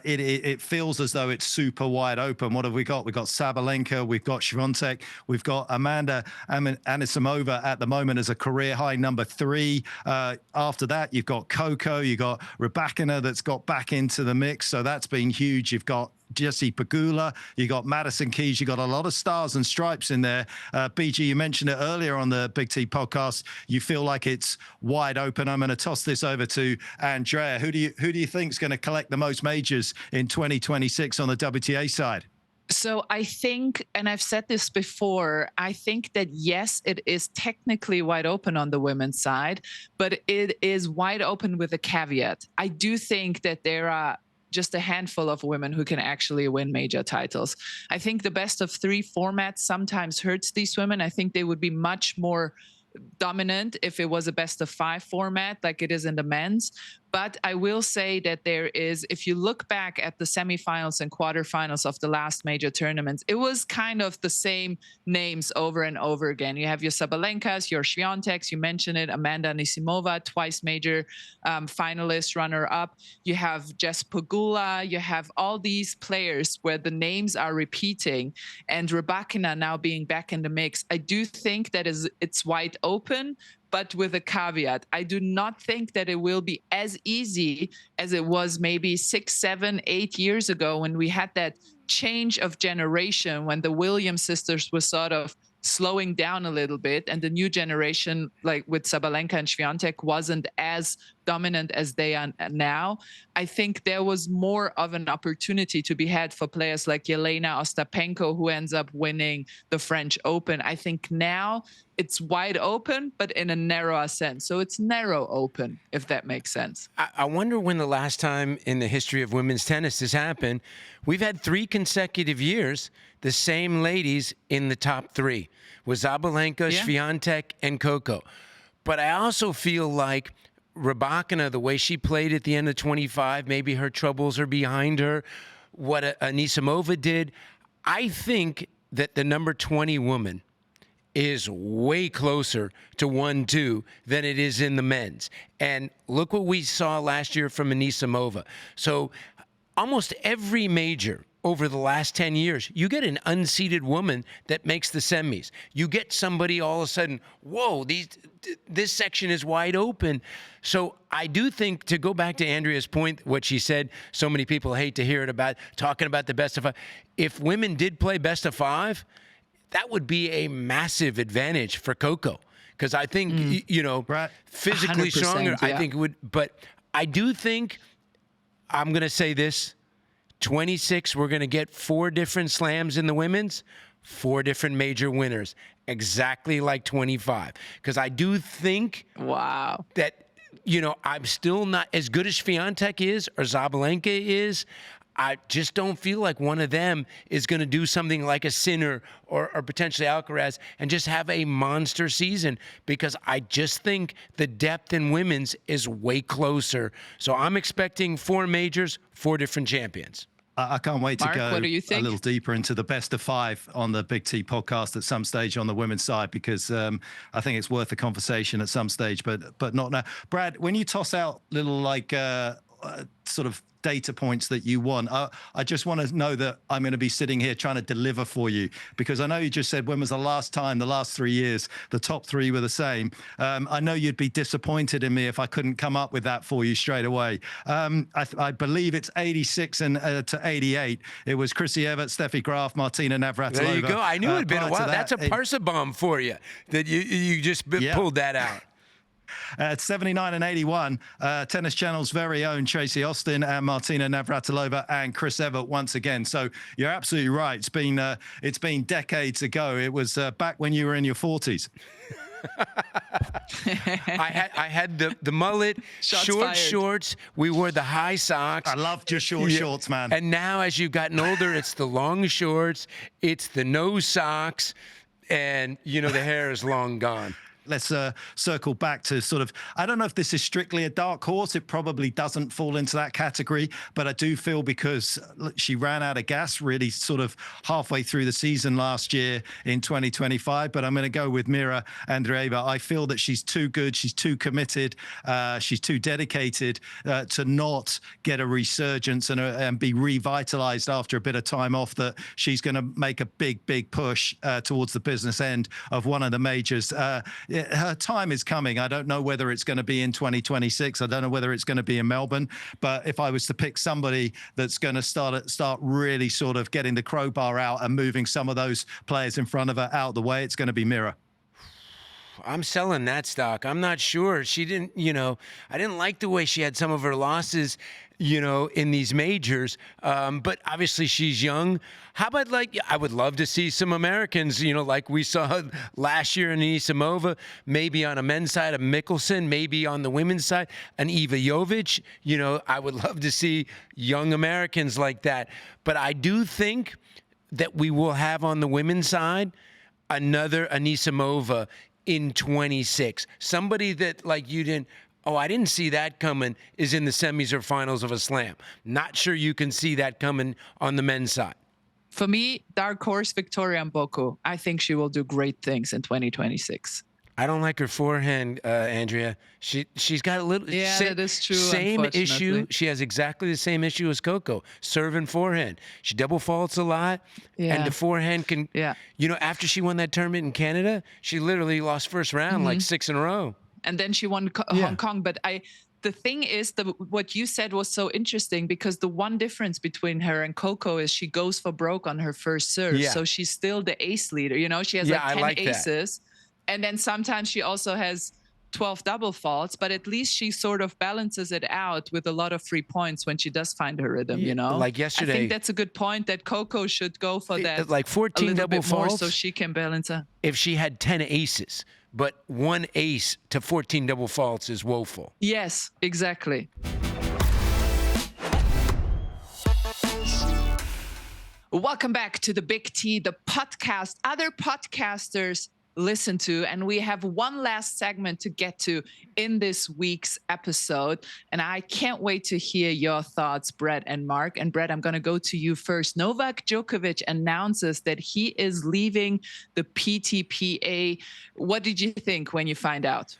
A: it feels as though it's super wide open. What have we got? We've got Sabalenka, we've got Swiatek, we've got Amanda Anisimova at the moment as a career high number 3. After that, you've got Coco, you've got Rybakina that's got back into the mix. So that's been huge. You've got Jesse Pegula, you got Madison Keys, you got a lot of stars and stripes in there. BG, you mentioned it earlier on the Big T podcast. You feel like it's wide open. I'm going to toss this over to Andrea. Who do you think is going to collect the most majors in 2026 on the WTA side?
B: So I think, and I've said this before, I think that yes, it is technically wide open on the women's side, but it is wide open with a caveat. I do think that there are just a handful of women who can actually win major titles. I think the best of 3 format sometimes hurts these women. I think they would be much more dominant if it was a best of 5 format like it is in the men's. But I will say that there is, if you look back at the semifinals and quarterfinals of the last major tournaments, it was kind of the same names over and over again. You have your Sabalenkas, your Swiateks, you mentioned it, Amanda Anisimova, twice major finalist, runner-up. You have Jess Pegula. You have all these players where the names are repeating, and Rybakina now being back in the mix. I do think that it's wide open, but with a caveat. I do not think that it will be as easy as it was maybe 6, 7, 8 years ago when we had that change of generation, when the Williams sisters were sort of slowing down a little bit, and the new generation, like with Sabalenka and Swiatek, wasn't as dominant as they are now. I think there was more of an opportunity to be had for players like Yelena Ostapenko, who ends up winning the French Open. I think now it's wide open, but in a narrower sense. So it's narrow open, if that makes sense.
C: I wonder when the last time in the history of women's tennis this happened. We've had 3 consecutive years, the same ladies in the top 3 with Sabalenka, Swiatek, and Coco. But I also feel like Rybakina, the way she played at the end of 25, maybe her troubles are behind her. What Anisimova did, I think that the number 20 woman is way closer to 1-2 than it is in the men's. And look what we saw last year from Anisimova. So almost every major over the last 10 years, you get an unseeded woman that makes the semis. You get somebody all of a sudden, whoa, this section is wide open. So I do think, to go back to Andrea's point, what she said, so many people hate to hear it about, talking about the best of 5. If women did play best of 5, that would be a massive advantage for Coco. Because I think, physically stronger, I think it would. But I do think, I'm going to say this, 26, we're going to get 4 different slams in the women's, 4 different major winners, exactly like 25. Because I do think that, I'm still not as good as Swiatek is or Sabalenka is. I just don't feel like one of them is going to do something like a Sinner or potentially Alcaraz and just have a monster season, because I just think the depth in women's is way closer. So I'm expecting 4 majors, 4 different champions.
A: I can't wait to
B: Mark,
A: go
B: what do you think?
A: A little deeper into the best of 5 on the Big T podcast at some stage on the women's side, because I think it's worth a conversation at some stage, but not now. Brad, when you toss out little sort of data points that you want, I just want to know that I'm going to be sitting here trying to deliver for you, because I know you just said when was the last time, the last 3 years, the top 3 were the same. I know you'd be disappointed in me if I couldn't come up with that for you straight away. I believe it's 86 to 88. It was Chrissy Evert, Steffi Graf, Martina Navratilova.
C: There you go. I knew it had been a while. That's a Parsa bomb for you, that you just pulled that out.
A: At 79 and 81, Tennis Channel's very own Tracy Austin and Martina Navratilova and Chris Evert once again. So you're absolutely right. It's been decades ago. It was back when you were in your 40s.
C: I had the mullet, shorts. We wore the high socks.
A: I loved your shorts, man.
C: And now, as you've gotten older, it's the long shorts, it's the no socks, and the hair is long gone.
A: Let's circle back to sort of, I don't know if this is strictly a dark horse. It probably doesn't fall into that category, but I do feel, because she ran out of gas really sort of halfway through the season last year in 2025, but I'm going to go with Mira Andreeva. I feel that she's too good. She's too committed. She's too dedicated to not get a resurgence and be revitalized after a bit of time off, that she's going to make a big push towards the business end of one of the majors. Her time is coming. I don't know whether it's going to be in 2026. I don't know whether it's going to be in Melbourne. But if I was to pick somebody that's going to start really sort of getting the crowbar out and moving some of those players in front of her out of the way, it's going to be Mira.
C: I'm selling that stock. I'm not sure. She didn't, I didn't like the way she had some of her losses, in these majors. But obviously she's young. How about, I would love to see some Americans, like we saw last year in Anisimova, maybe on a men's side of Mickelson, maybe on the women's side, an Iva Jovic. I would love to see young Americans like that. But I do think that we will have on the women's side another Anisimova in 26. Somebody that, I didn't see that coming, is in the semis or finals of a slam. Not sure you can see that coming on the men's side.
B: For me, dark horse Victoria Mboko. I think she will do great things in 2026.
C: I don't like her forehand, Andrea. She's got a little...
B: that is true,
C: same issue. She has exactly the same issue as Coco, serve and forehand. She double faults a lot, and the forehand can...
B: Yeah.
C: After she won that tournament in Canada, she literally lost first round 6 in a row.
B: And then she won Hong Kong. But the thing is, what you said was so interesting, because the one difference between her and Coco is she goes for broke on her first serve.
C: Yeah.
B: So she's still the ace leader. You know, she has
C: Yeah,
B: like 10
C: I like
B: aces. And then sometimes she also has 12 double faults, but at least she sort of balances it out with a lot of free points when she does find her rhythm, you know?
C: Like yesterday.
B: I think that's a good point, that Coco should go for that.
C: Like 14 double faults.
B: So she can balance out.
C: If she had 10 aces, but one ace to 14 double faults is woeful.
B: Yes, exactly. Welcome back to the Big T, the podcast other podcasters listen to, and we have one last segment to get to in this week's episode, and I can't wait to hear your thoughts, Brett and Mark. And Brett, I'm going to go to you first. Novak Djokovic announces that he is leaving the PTPA. What did you think when you found out?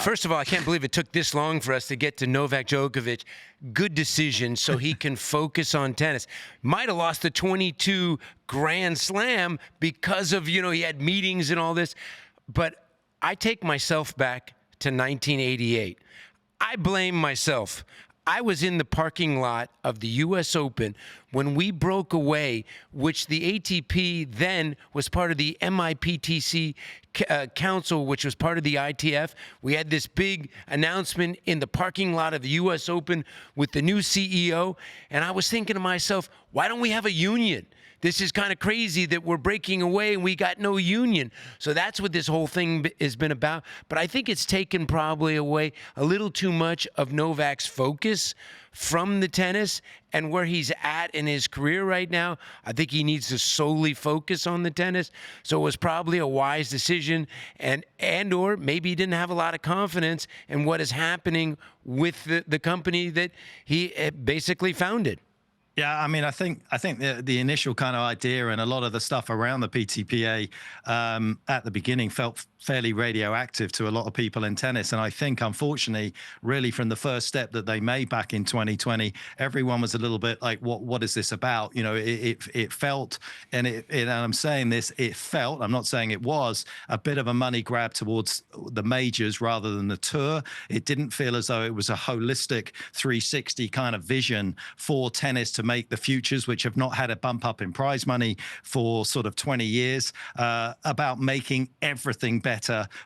C: First of all, I can't believe it took this long for us to get to Novak Djokovic. Good decision, so he can focus on tennis. Might have lost the 22 Grand Slam because of, he had meetings and all this. But I take myself back to 1988. I blame myself. I was in the parking lot of the U.S. Open when we broke away, which the ATP then was part of the MIPTC Council, which was part of the ITF. We had this big announcement in the parking lot of the U.S. Open with the new CEO, and I was thinking to myself, why don't we have a union? This is kind of crazy that we're breaking away and we got no union. So that's what this whole thing has been about. But I think it's taken probably away a little too much of Novak's focus from the tennis and where he's at in his career right now. I think he needs to solely focus on the tennis. So it was probably a wise decision, and or maybe he didn't have a lot of confidence in what is happening with the company that he basically founded.
A: Yeah, I mean, I think the initial kind of idea and a lot of the stuff around the PTPA at the beginning felt fairly radioactive to a lot of people in tennis. And I think, unfortunately, really from the first step that they made back in 2020, everyone was a little bit like, what is this about? It felt, and I'm saying this, it felt, I'm not saying it was, a bit of a money grab towards the majors rather than the tour. It didn't feel as though it was a holistic 360 kind of vision for tennis to make the futures, which have not had a bump up in prize money for sort of 20 years, about making everything better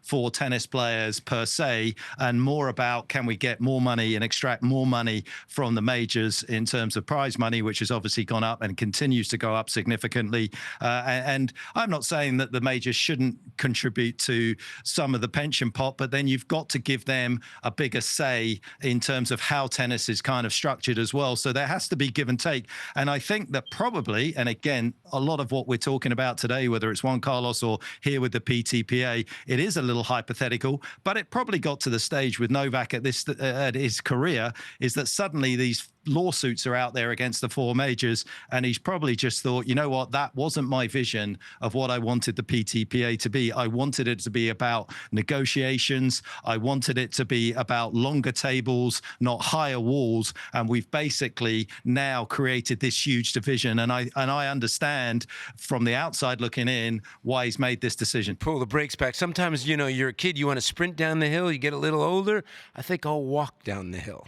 A: for tennis players per se, and more about can we get more money and extract more money from the majors in terms of prize money, which has obviously gone up and continues to go up significantly. And I'm not saying that the majors shouldn't contribute to some of the pension pot, but then you've got to give them a bigger say in terms of how tennis is kind of structured as well. So there has to be give and take. And I think that probably, and again, a lot of what we're talking about today, whether it's Juan Carlos or here with the PTPA, it is a little hypothetical, but it probably got to the stage with Novak at his career, is that suddenly these lawsuits are out there against the four majors, and he's probably just thought, you know what, that wasn't my vision of what I wanted the PTPA to be. I wanted it to be about negotiations. I wanted it to be about longer tables, not higher walls. And we've basically now created this huge division. And I understand from the outside looking in why he's made this decision.
C: Pull the brakes back. Sometimes, you're a kid, you want to sprint down the hill, you get a little older. I think I'll walk down the hill.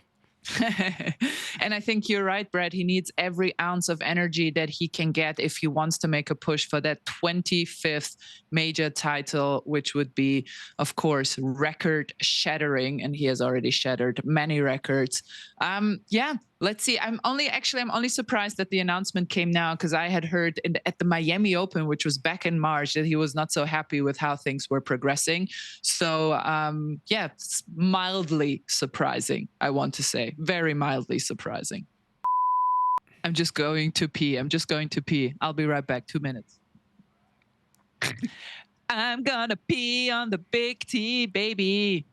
B: And I think you're right, Brad. He needs every ounce of energy that he can get if he wants to make a push for that 25th major title, which would be, of course, record shattering. And he has already shattered many records. Let's see. I'm only surprised that the announcement came now, because I had heard at the Miami Open, which was back in March, that he was not so happy with how things were progressing. So, it's mildly surprising, I want to say. Very mildly surprising. I'm just going to pee. I'll be right back. 2 minutes. I'm gonna pee on the Big T, baby.